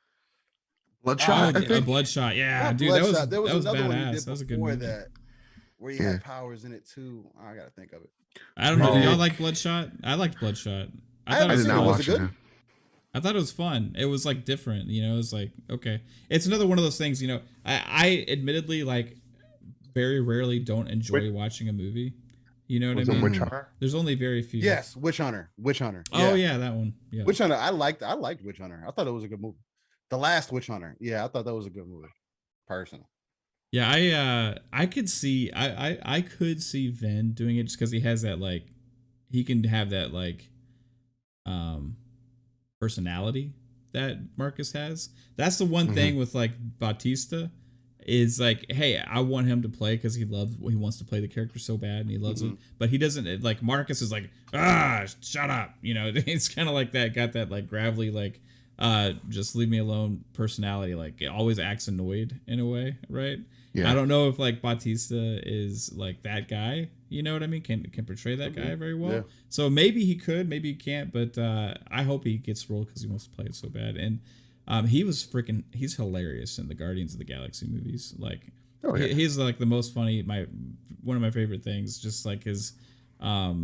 Bloodshot. Bloodshot. Yeah, Not dude, Bloodshot. that was another badass. one he did That was a good before movie. that, where he had powers in it too. I gotta think of it. I don't know. Do y'all like Bloodshot? I liked Bloodshot. I did not watch it. I thought it was fun. It was like different, it was like, okay. It's another one of those things, I admittedly like very rarely don't enjoy watching a movie. You know what I mean? Witch Hunter? There's only very few. Yes, Witch Hunter. Oh yeah, that one. Yeah. Witch Hunter. I liked Witch Hunter. I thought it was a good movie. The last Witch Hunter. Yeah, I thought that was a good movie. Personally. Yeah, I could see I could see Vin doing it just because he has that like he can have that like personality that Marcus has. That's the one thing with like Bautista is like, hey, I want him to play because he wants to play the character so bad and he loves it, but he doesn't. Like Marcus is like, shut up, it's kind of like that, got that like gravelly like just leave me alone personality, like it always acts annoyed in a way, right? Yeah. I don't know if like Bautista is like that guy, you know what I mean? Can portray that guy very well. Yeah. So maybe he could, maybe he can't, but I hope he gets rolled because he wants to play it so bad. And he's hilarious in the Guardians of the Galaxy movies. Like he's like the most funny, one of my favorite things, just like his not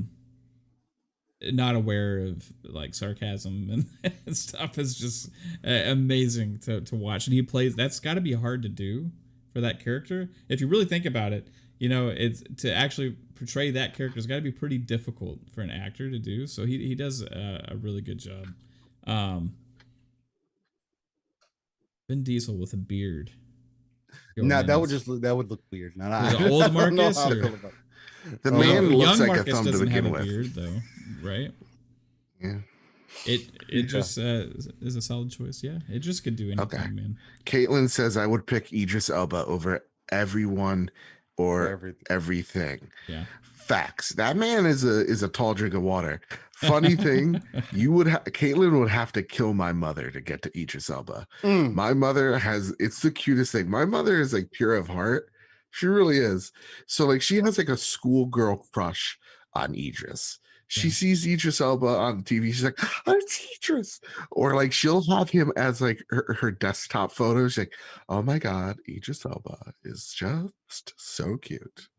aware of like sarcasm and stuff is just amazing to watch. And he plays, that's got to be hard to do for that character. If you really think about it, it's to actually portray that character has got to be pretty difficult for an actor to do. So he does a really good job. Vin Diesel with a beard. No, that would look weird. Old Marcus. The man looks like Marcus a thumb to begin with. Beard, though, right? Yeah. It just is a solid choice. Yeah, it just could do anything, man. Kaitlin says I would pick Idris Elba over everyone or everything. Yeah. Facts. That man is a tall drink of water. Funny thing, Kaitlin would have to kill my mother to get to Idris Elba. My mother it's the cutest thing. My mother is like pure of heart. She really is. So like she has like a schoolgirl crush on Idris. She sees Idris Elba on TV. She's like, "It's Idris," or like she'll have him as like her desktop photos. Like, "Oh my God, Idris Elba is just so cute,"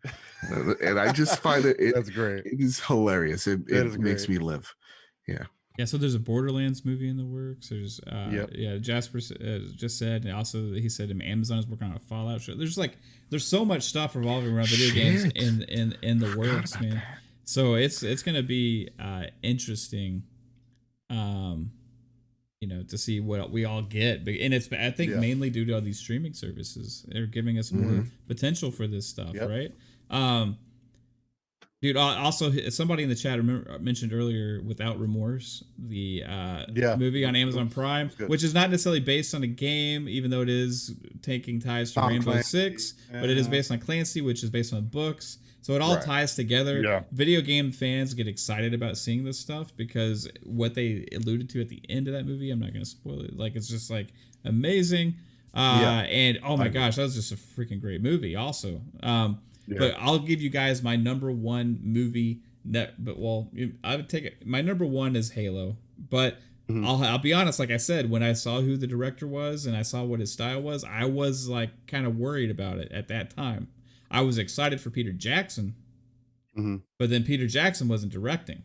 and I just find That's great. It is hilarious. It makes great. me live. Yeah. Yeah, so there's a Borderlands movie in the works. There's Yep. yeah, Jasper just said, and also he said Amazon is working on a Fallout show. There's so much stuff revolving around video games in the works, man. So it's gonna be interesting, to see what we all get. And it's, I think, mainly due to all these streaming services. They're giving us more potential for this stuff, right? Dude, also somebody in the chat mentioned earlier Without Remorse, the movie on Amazon Prime, which is not necessarily based on a game, even though it is taking ties to Rainbow Six, but it is based on Clancy, which is based on books. So it all ties together. Yeah. Video game fans get excited about seeing this stuff because what they alluded to at the end of that movie, I'm not going to spoil it. Like, it's just like amazing. And oh my gosh, that was just a freaking great movie also. But I'll give you guys my number one movie. I would take it. My number one is Halo. But I'll be honest. Like I said, when I saw who the director was and I saw what his style was, I was like kind of worried about it at that time. I was excited for Peter Jackson, but then Peter Jackson wasn't directing.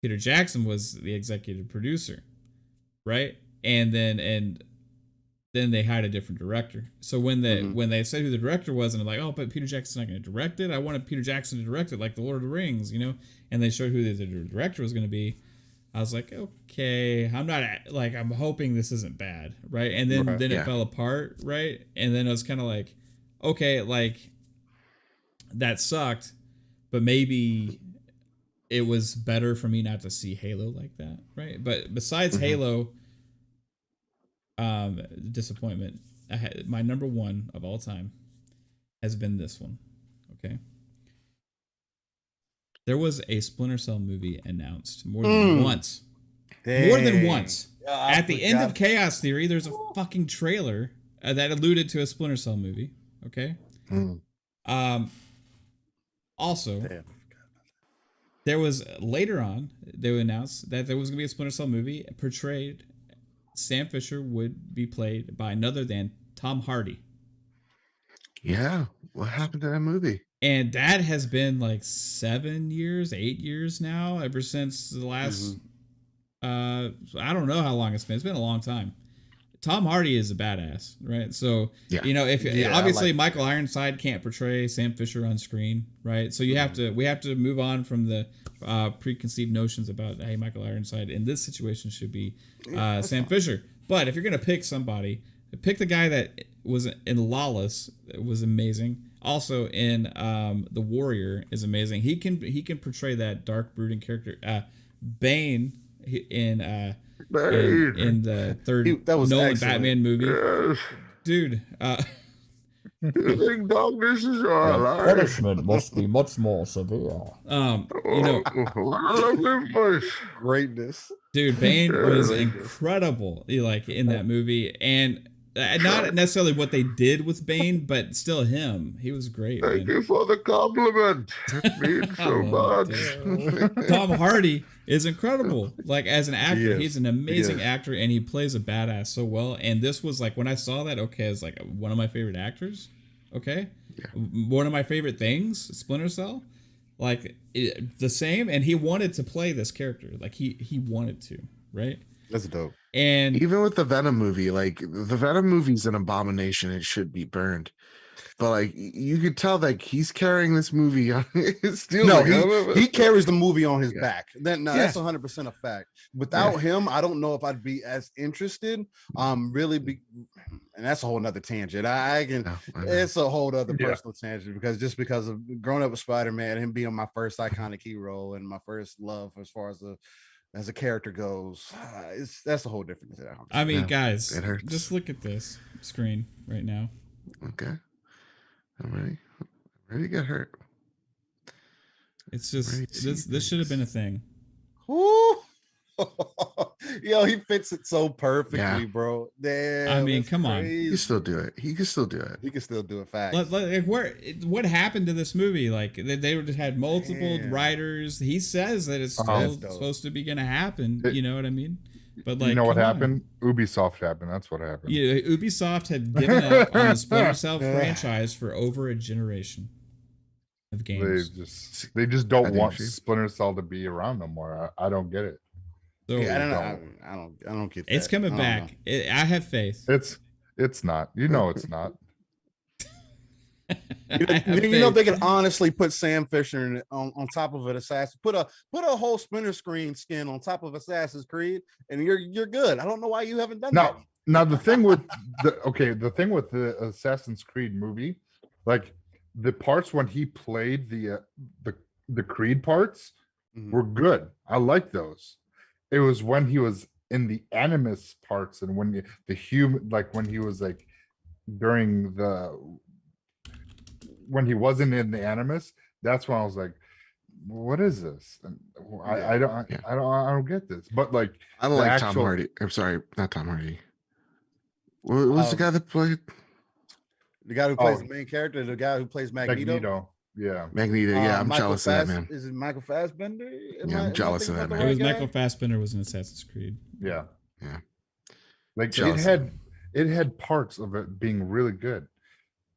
Peter Jackson was the executive producer, right? And then they hired a different director. So when they said who the director was, and they're like, "Oh, but Peter Jackson's not going to direct it. I wanted Peter Jackson to direct it, like The Lord of the Rings, And they showed who the director was going to be. I was like, okay, I'm hoping this isn't bad, right? And then it fell apart, right? And then I was kind of like, okay, like that sucked, but maybe it was better for me not to see Halo like that, right? But besides Halo, disappointment, my number one of all time has been this one. Okay, there was a Splinter Cell movie announced more than once. At the end of Chaos Theory, there's a fucking trailer that alluded to a Splinter Cell movie. Okay. Also, there was later on they announced that there was gonna be a Splinter Cell movie portrayed. Sam Fisher would be played by another than Tom Hardy. Yeah, what happened to that movie? And that has been like 8 years now, ever since the last. I don't know how long it's been. It's been a long time. Tom Hardy is a badass, right? So obviously Michael Ironside can't portray Sam Fisher on screen, right? So we have to move on from the preconceived notions about, hey, Michael Ironside in this situation should be Sam Fisher. But if you're gonna pick somebody, pick the guy that was in Lawless. It was amazing. Also in The Warrior is amazing. He can portray that dark, brooding character. Bane in the third Nolan Batman movie. Dude, darkness is our life. Punishment must be much more severe. Greatness. Dude, Bane was incredible, like in that movie, and not necessarily what they did with Bane, but still him. He was great. Thank you for the compliment. It means so much. Tom Hardy is incredible. Like as an actor, he's an amazing actor, and he plays a badass so well. And this was like, when I saw that, okay, it's like one of my favorite actors. Okay, one of my favorite things, Splinter Cell. Like the same, and he wanted to play this character. Like he wanted to, right? That's dope. And even with the Venom movie, like the Venom movie's an abomination. It should be burned. But like you could tell, like he's carrying this movie on his he carries the movie on his back. That's 100% a fact. Without him, I don't know if I'd be as interested. And that's a whole nother tangent. It's a whole other personal tangent because of growing up with Spider-Man, him being my first iconic hero and my first love as far as a character goes. That's a whole different thing. I mean, guys, just look at this screen right now. Okay. I'm ready. Ready to get hurt. It's just this should have been a thing. Ooh. Yo, he fits it so perfectly, Yeah. bro. Damn, I mean, that's come on. He crazy. can still do it. He can still do it. He can still do it fast. Like, what happened to this movie? Like they just had multiple Damn. writers. He says that it's still That's dope. supposed to be gonna happen. You know what I mean? But like, you know what come on. happened? Ubisoft happened. That's what happened. Yeah, Ubisoft had given up on the Splinter Cell franchise for over a generation of games. They just don't want Actually. Splinter Cell to be around no more. I don't get it. So Yeah, I don't don't. know. I don't get that. it's coming I don't back. I have faith. It's not. You know it's not. I have You know faith. they can honestly put Sam Fisher on top of an Assassin. Put a whole Splinter Screen skin on top of Assassin's Creed, and you're good. I don't know why you haven't done that. Now the thing with the Assassin's Creed movie, like the parts when he played the Creed parts Mhm. were good. I like those. It was when he was in the Animus parts and when the human, like when he was like during when he wasn't in the Animus, that's when I was like, what is this? And I don't get this. But like I don't the like Tom actual- Hardy. I'm sorry, not Tom Hardy. What was the guy that played The guy who plays Oh. the main character, the guy who plays Magneto. Magneto. Yeah. Magneto? Yeah, I'm Michael jealous of that, man. Is it Michael Fassbender? I'm jealous of that, man. It was Michael Fassbender was in Assassin's Creed. Yeah. Yeah. Like Jealous. it had parts of it being really good.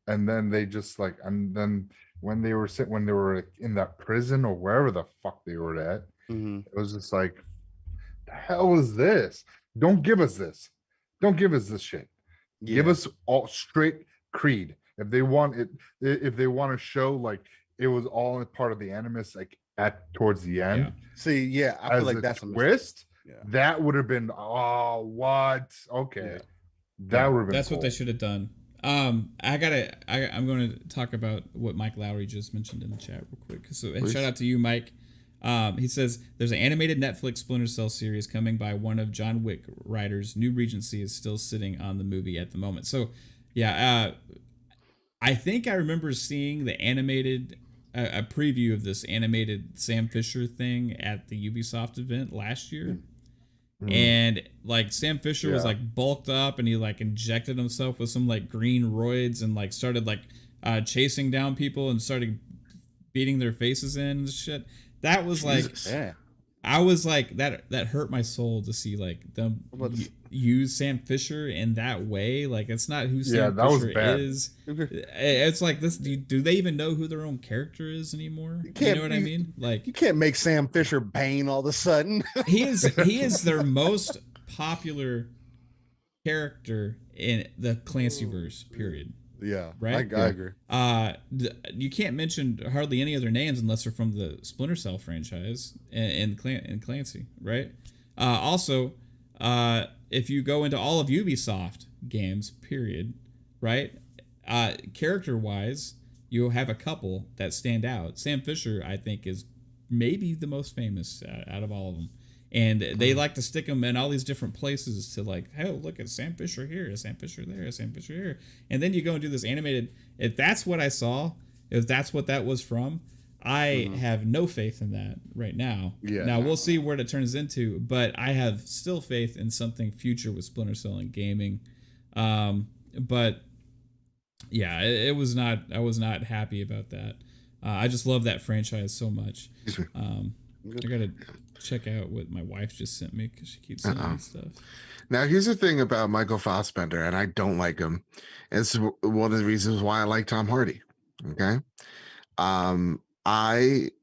And then they just like, and then when they were in that prison or wherever the fuck they were at, Mhm. it was just like, the hell is this? Don't give us this. Don't give us this shit. Give Yeah. us all straight Creed. If they want it, if they want to show like it was all part of the Animus, like towards the end, Yeah. See, yeah, I as feel like a that's a mistake. twist, Yeah. that would have been, oh, what? Okay. Yeah. That would have been That's what they cool. should have done. I'm going to talk about what Mike Lowry just mentioned in the chat real quick. So Please. shout out to you, Mike. He says there's an animated Netflix Splinter Cell series coming by one of John Wick writers. New Regency is still sitting on the movie at the moment. So yeah, I think I remember seeing the animated a preview of this animated Sam Fisher thing at the Ubisoft event last year. And like Sam Fisher was Yeah. like bulked up and he like injected himself with some like green roids and like started like chasing down people and started beating their faces in and shit. That was like, Jesus. Yeah. I was like, that hurt my soul to see like them use Sam Fisher in that way. Like it's not who Sam that was Fisher bad. is. It's like this. Do they even know who their own character is anymore? You know what I mean? Like You can't make Sam Fisher Bane all of a sudden. he is their most popular character in the Clancyverse. Period. Yeah, Right? I agree. You can't mention hardly any other names unless they're from the Splinter Cell franchise and Clancy, right? Also, if you go into all of Ubisoft games, period, right? Character-wise, you'll have a couple that stand out. Sam Fisher, I think, is maybe the most famous out of all of them. And they like to stick them in all these different places to like, hey, look at Sam Fisher here, Sam Fisher there, Sam Fisher here. And then you go and do this animated. If that's what I saw, if that's what that was from, I have no faith in that right now. Yeah. Now we'll see what it turns into, but I have still faith in something future with Splinter Cell and gaming. But yeah, it was not. I was not happy about that. I just love that franchise so much. I gotta check out what my wife just sent me because she keeps sending me stuff. Now, here's the thing about Michael Fassbender, and I don't like him. It's one of the reasons why I like Tom Hardy. Okay, I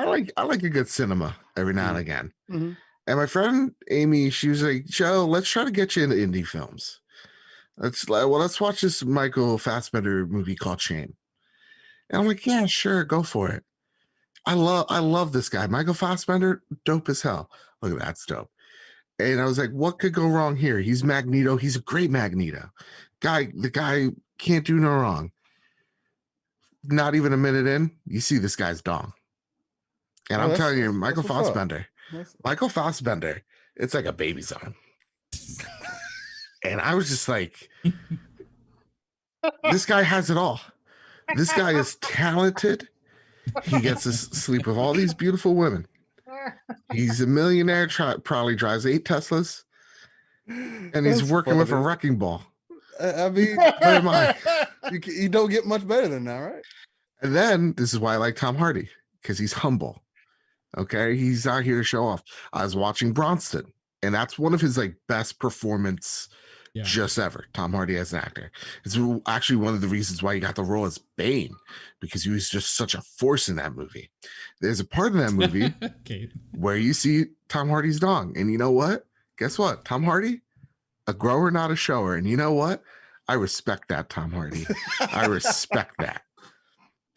like a good cinema every now and again. Mhm. And my friend Amy, she was like, "Joe, let's try to get you into indie films. Let's watch this Michael Fassbender movie called Shame." And I'm like, "Yeah, sure, go for it." I love this guy, Michael Fassbender, dope as hell. Look at that, it's dope. And I was like, what could go wrong here? He's Magneto. He's a great Magneto. The guy can't do no wrong. Not even a minute in, you see this guy's dong. And I'm telling you, Michael Fassbender, it's like a baby's arm. And I was just like, this guy has it all. This guy is talented. He gets to sleep with all these beautiful women. He's a millionaire, probably drives 8 Teslas, and he's That's working with a funny. wrecking ball. I mean, Where am I? you don't get much better than that, right? And then this is why I like Tom Hardy, because he's humble. Okay, he's not here to show off. I was watching Bronson, and that's one of his like best performance just ever. Tom Hardy as an actor. It's actually one of the reasons why he got the role as Bane, because he was just such a force in that movie. There's a part of that movie where you see Tom Hardy's dong, and you know what? Guess what? Tom Hardy, a grower, not a shower. And you know what? I respect that, Tom Hardy. I respect that.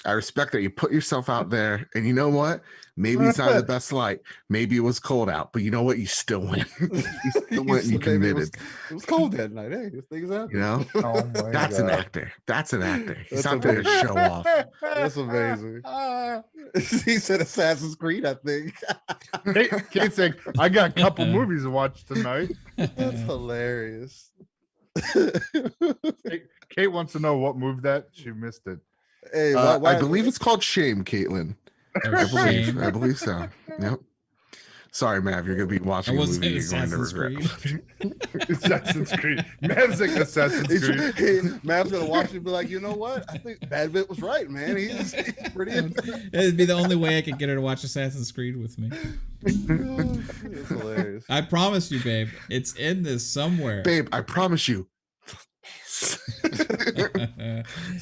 I respect that you put yourself out there, and you know what? Maybe it's not the best light. Maybe it was cold out, but you know what? You still win. You still went and you committed. It was cold that night. Hey, things happen. You know, Oh my that's God. an actor. That's an actor. He's That's not there to amazing. show off. That's amazing. He said Assassin's Creed, I think. Kate's saying, I got a couple movies to watch tonight. That's hilarious. Kate wants to know what movie that she missed it. Hey, I believe it's called Shame, Caitlin. Shame. I believe so. Yep. Sorry, Mav, you're gonna be watching a movie you're going to Assassin's regret. Creed. Assassin's Creed. Mav's like Assassin's Creed. Mav's gonna watch it and be like, you know what? I think Bad Bit was right, man. He's pretty. It'd be the only way I could get her to watch Assassin's Creed with me. It's hilarious. I promise you, babe. It's in this somewhere. Babe, I promise you.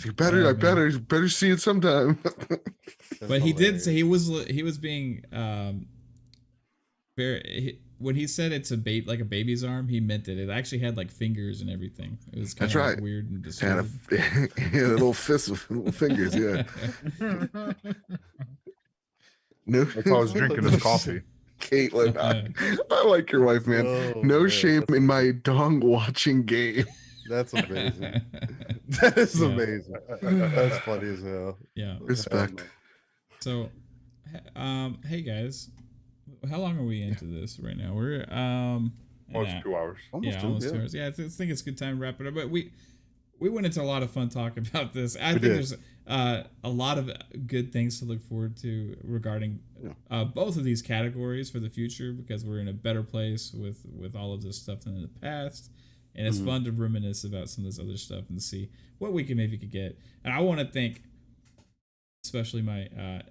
You better see it sometime. But he did say he was being when he said it's like a baby's arm, he meant it. It actually had like fingers and everything. It was kind That's of right. like weird and Had disturbing. a little fist with little fingers, yeah. No, That's how I was drinking his coffee. Caitlin, I like your wife, man. Oh, No man. shame in my dong watching game. That's amazing. That is amazing. That's funny as hell. Yeah. Respect. So, hey guys, how long are we into this right now? We're Almost 2 hours. almost 2 hours. Yeah, I think it's a good time to wrap it up. But we went into a lot of fun talk about this. I think there's a lot of good things to look forward to regarding both of these categories for the future, because we're in a better place with all of this stuff than in the past. And it's fun to reminisce about some of this other stuff and see what we could get. And I want to thank especially my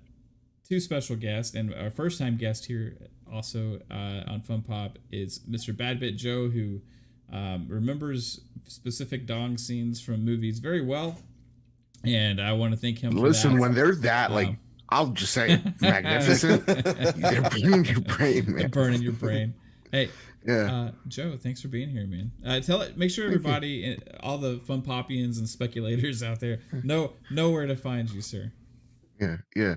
two special guests, and our first time guest here also on FunPop is Mr. Badbit Joe, who remembers specific dong scenes from movies very well. And I want to thank him for Listen, that. when they're that, like, I'll just say magnificent. They're burning your brain, man. Burning your brain. Hey, Yeah. Joe, thanks for being here, man. Make sure everybody, all the fun popians and speculators out there, know where to find you, sir. Yeah.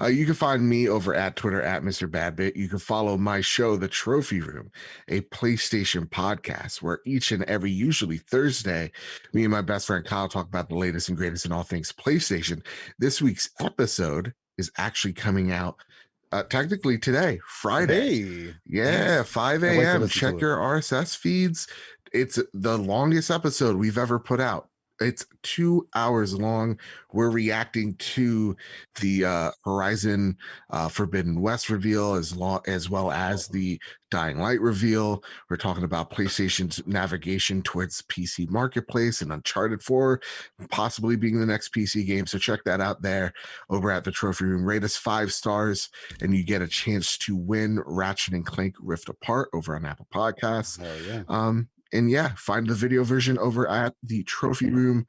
You can find me over at Twitter at Mr. Badbit. You can follow my show, The Trophy Room, a PlayStation podcast, where each and every, usually Thursday, me and my best friend Kyle talk about the latest and greatest in all things PlayStation. This week's episode is actually coming out technically today, Friday. Hey. Yeah, 5 Can't wait to a.m. listen Check to it. your RSS feeds. It's the longest episode we've ever put out. It's 2 hours long. We're reacting to the Horizon Forbidden West reveal, as well as the Dying Light reveal. We're talking about PlayStation's navigation towards PC marketplace and Uncharted 4 possibly being the next PC game. So check that out there over at the Trophy Room. Rate us 5 stars, and you get a chance to win Ratchet and Clank Rift Apart over on Apple Podcasts. Hell yeah. And yeah, find the video version over at the Trophy Room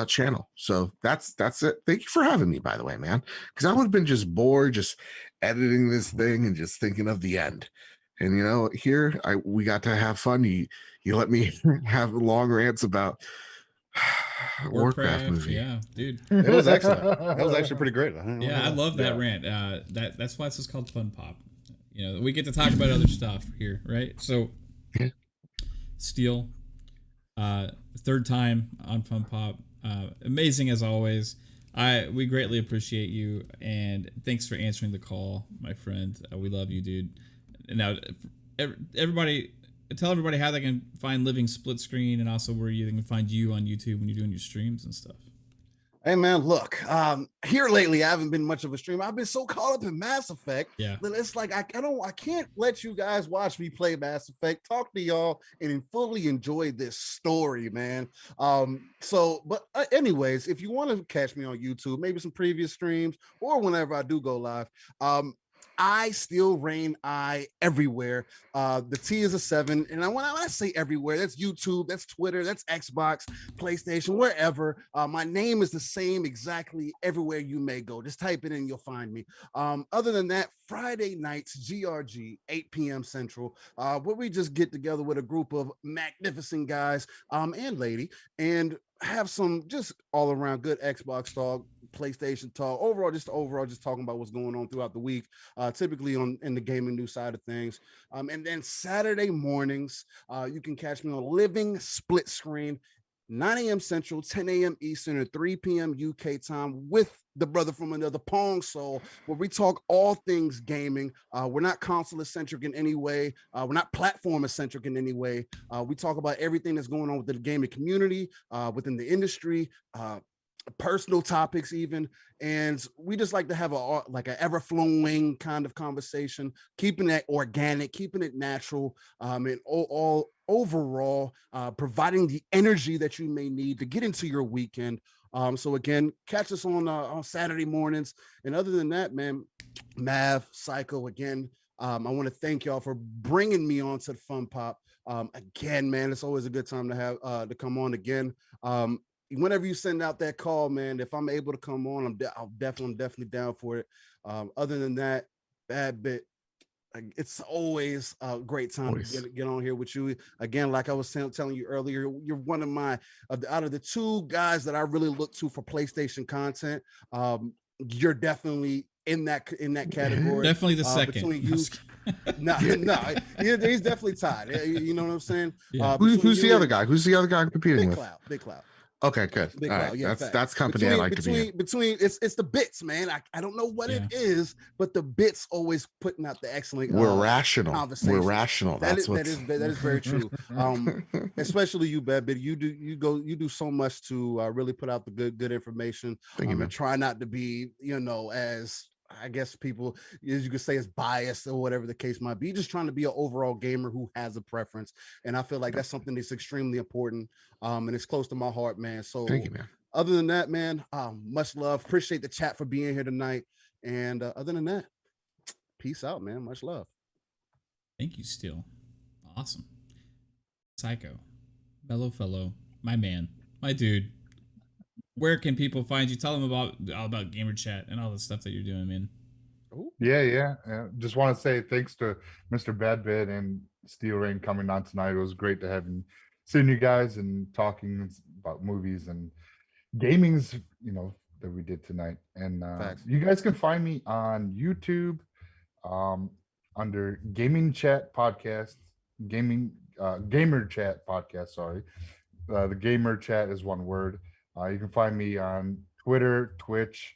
channel. So that's it. Thank you for having me, by the way, man, because I would have been just bored just editing this thing and just thinking of the end. And you know, here we got to have fun. You let me have long rants about Warcraft movie. Yeah, dude. It was excellent. That was actually pretty great. Yeah, I love that rant. That's why this is called Fun Pop. You know, we get to talk about other stuff here, right? So, Steel, third time on Fun Pop. Amazing as always. We greatly appreciate you, and thanks for answering the call, my friend. We love you, dude. And now, everybody, tell everybody how they can find Living Split Screen, and also where you can find you on YouTube when you're doing your streams and stuff. Hey man, look, here lately I haven't been much of a streamer. I've been so caught up in Mass Effect Yeah. that it's like I can't let you guys watch me play Mass Effect, talk to y'all, and fully enjoy this story, man. But anyways, if you want to catch me on YouTube, maybe some previous streams or whenever I do go live, I still reign I everywhere. The T is a 7, and when I say everywhere, that's YouTube, that's Twitter, that's Xbox, PlayStation, wherever. My name is the same exactly everywhere you may go. Just type it in, you'll find me. Other than that, Friday nights, GRG, 8 p.m. Central, where we just get together with a group of magnificent guys and lady and have some just all around good Xbox talk, PlayStation talk, overall just talking about what's going on throughout the week, typically in the gaming news side of things. And then Saturday mornings, you can catch me on Living Split Screen, 9 a.m. Central, 10 a.m. Eastern, and 3 p.m. UK time with the brother from another Pong Soul, where we talk all things gaming. We're not console centric in any way. We're not platform centric in any way. We talk about everything that's going on within the gaming community, within the industry, personal topics even, and we just like to have an ever-flowing kind of conversation, keeping it organic, keeping it natural, and all overall providing the energy that you may need to get into your weekend. So again, catch us on Saturday mornings. And other than that, man, Mav, Psycho, again, I want to thank y'all for bringing me on to the FunPop. Again, man, it's always a good time to have to come on again. Whenever you send out that call, man, if I'm able to come on, I'm definitely down for it. Other than that, Bad Bit, it's always a great time to get on here with you. Again, like I was telling you earlier, you're one of my, out of the two guys that I really look to for PlayStation content. You're definitely in that category. Definitely the second. Between you, no, he's definitely tied. You know what I'm saying? Yeah. Who's the other guy? Who's the other guy I'm competing with? Big Cloud. Okay, good. All right. Yeah, that's company I like to be in. Between it's the bits, man. I don't know what it is, but the bits always putting out the excellent. We're rational. We're rational. That is very true. Especially you, Bad Bit. You do so much to really put out the good information. Thank you, man. And try not to be, as I guess people, as you could say, is biased or whatever the case might be. You're just trying to be an overall gamer who has a preference, and I feel like that's something that's extremely important, and it's close to my heart, man. So, thank you, man. Other than that, man, much love. Appreciate the chat for being here tonight, and other than that, peace out, man. Much love. Thank you, Steel. Awesome, Psycho, Mellow Fellow, my man, my dude. Where can people find you? Tell them about Gamer Chat and all the stuff that you're doing, man. Yeah. Just want to say thanks to Mr. Badbit and Steel Rain coming on tonight. It was great to have seeing you guys and talking about movies and gamings, that we did tonight. And you guys can find me on YouTube under Gaming Chat Podcast, Gamer Chat Podcast. Sorry, the Gamer Chat is one word. You can find me on Twitter, Twitch,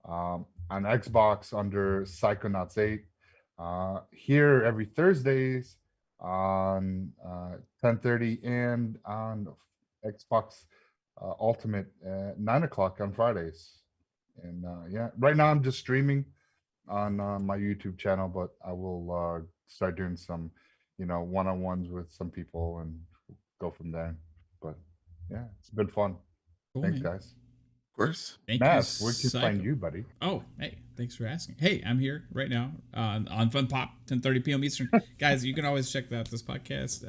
on Xbox under Psychonauts8. Here every Thursdays on 10:30 and on Xbox Ultimate at 9 o'clock on Fridays. And right now I'm just streaming on my YouTube channel, but I will start doing some, one-on-ones with some people and go from there. But yeah, it's been fun. Cool, thanks, man. guys. Of course. Thank Matt, you, where can you find you, buddy? Oh, hey, thanks for asking. Hey, I'm here right now on FunPop, 10:30 p.m. Eastern. Guys, you can always check out this podcast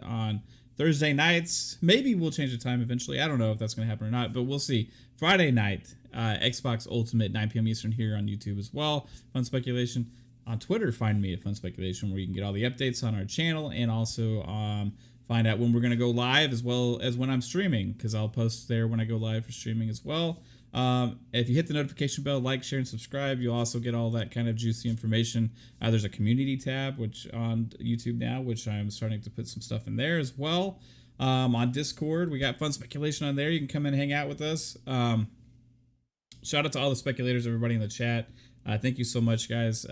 on Thursday nights. Maybe we'll change the time eventually. I don't know if that's going to happen or not, but we'll see. Friday night, Xbox Ultimate, 9 p.m. Eastern here on YouTube as well. Fun Speculation. On Twitter, find me at Fun Speculation, where you can get all the updates on our channel and also find out when we're going to go live as well as when I'm streaming, because I'll post there when I go live for streaming as well. If you hit the notification bell, like, share, and subscribe, you'll also get all that kind of juicy information. There's a community tab which on YouTube now, which I'm starting to put some stuff in there as well. On Discord, we got Fun Speculation on there. You can come and hang out with us. Shout out to all the speculators, everybody in the chat. Thank you so much, guys,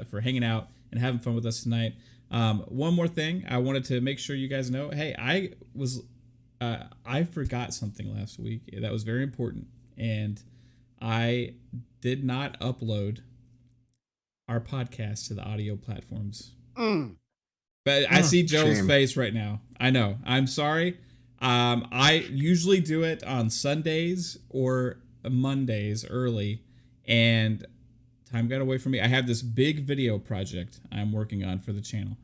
for hanging out and having fun with us tonight. One more thing, I wanted to make sure you guys know. Hey, I forgot something last week that was very important, and I did not upload our podcast to the audio platforms. But I see Joe's Shame. face right now. I know. I'm sorry. I usually do it on Sundays or Mondays early, and time got away from me. I have this big video project I'm working on for the channel.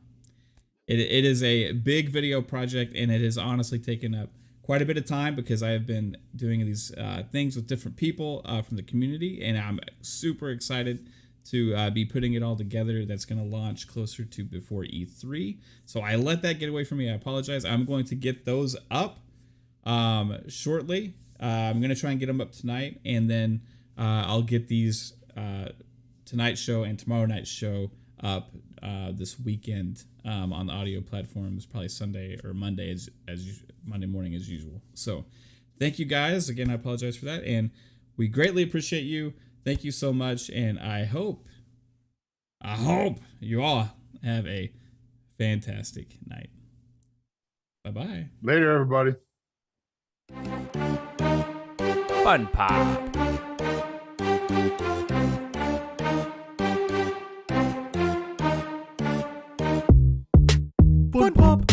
It is a big video project, and it has honestly taken up quite a bit of time because I have been doing these things with different people from the community, and I'm super excited to be putting it all together. That's going to launch closer to before E3. So I let that get away from me. I apologize. I'm going to get those up shortly. I'm going to try and get them up tonight, and then I'll get these tonight's show and tomorrow night's show up this weekend on the audio platforms, probably Sunday or Monday as Monday morning as usual. So thank you guys. Again, I apologize for that, and we greatly appreciate you. Thank you so much, and I hope you all have a fantastic night. Bye-bye. Later, everybody. FunPop. FunPop.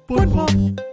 FunPop.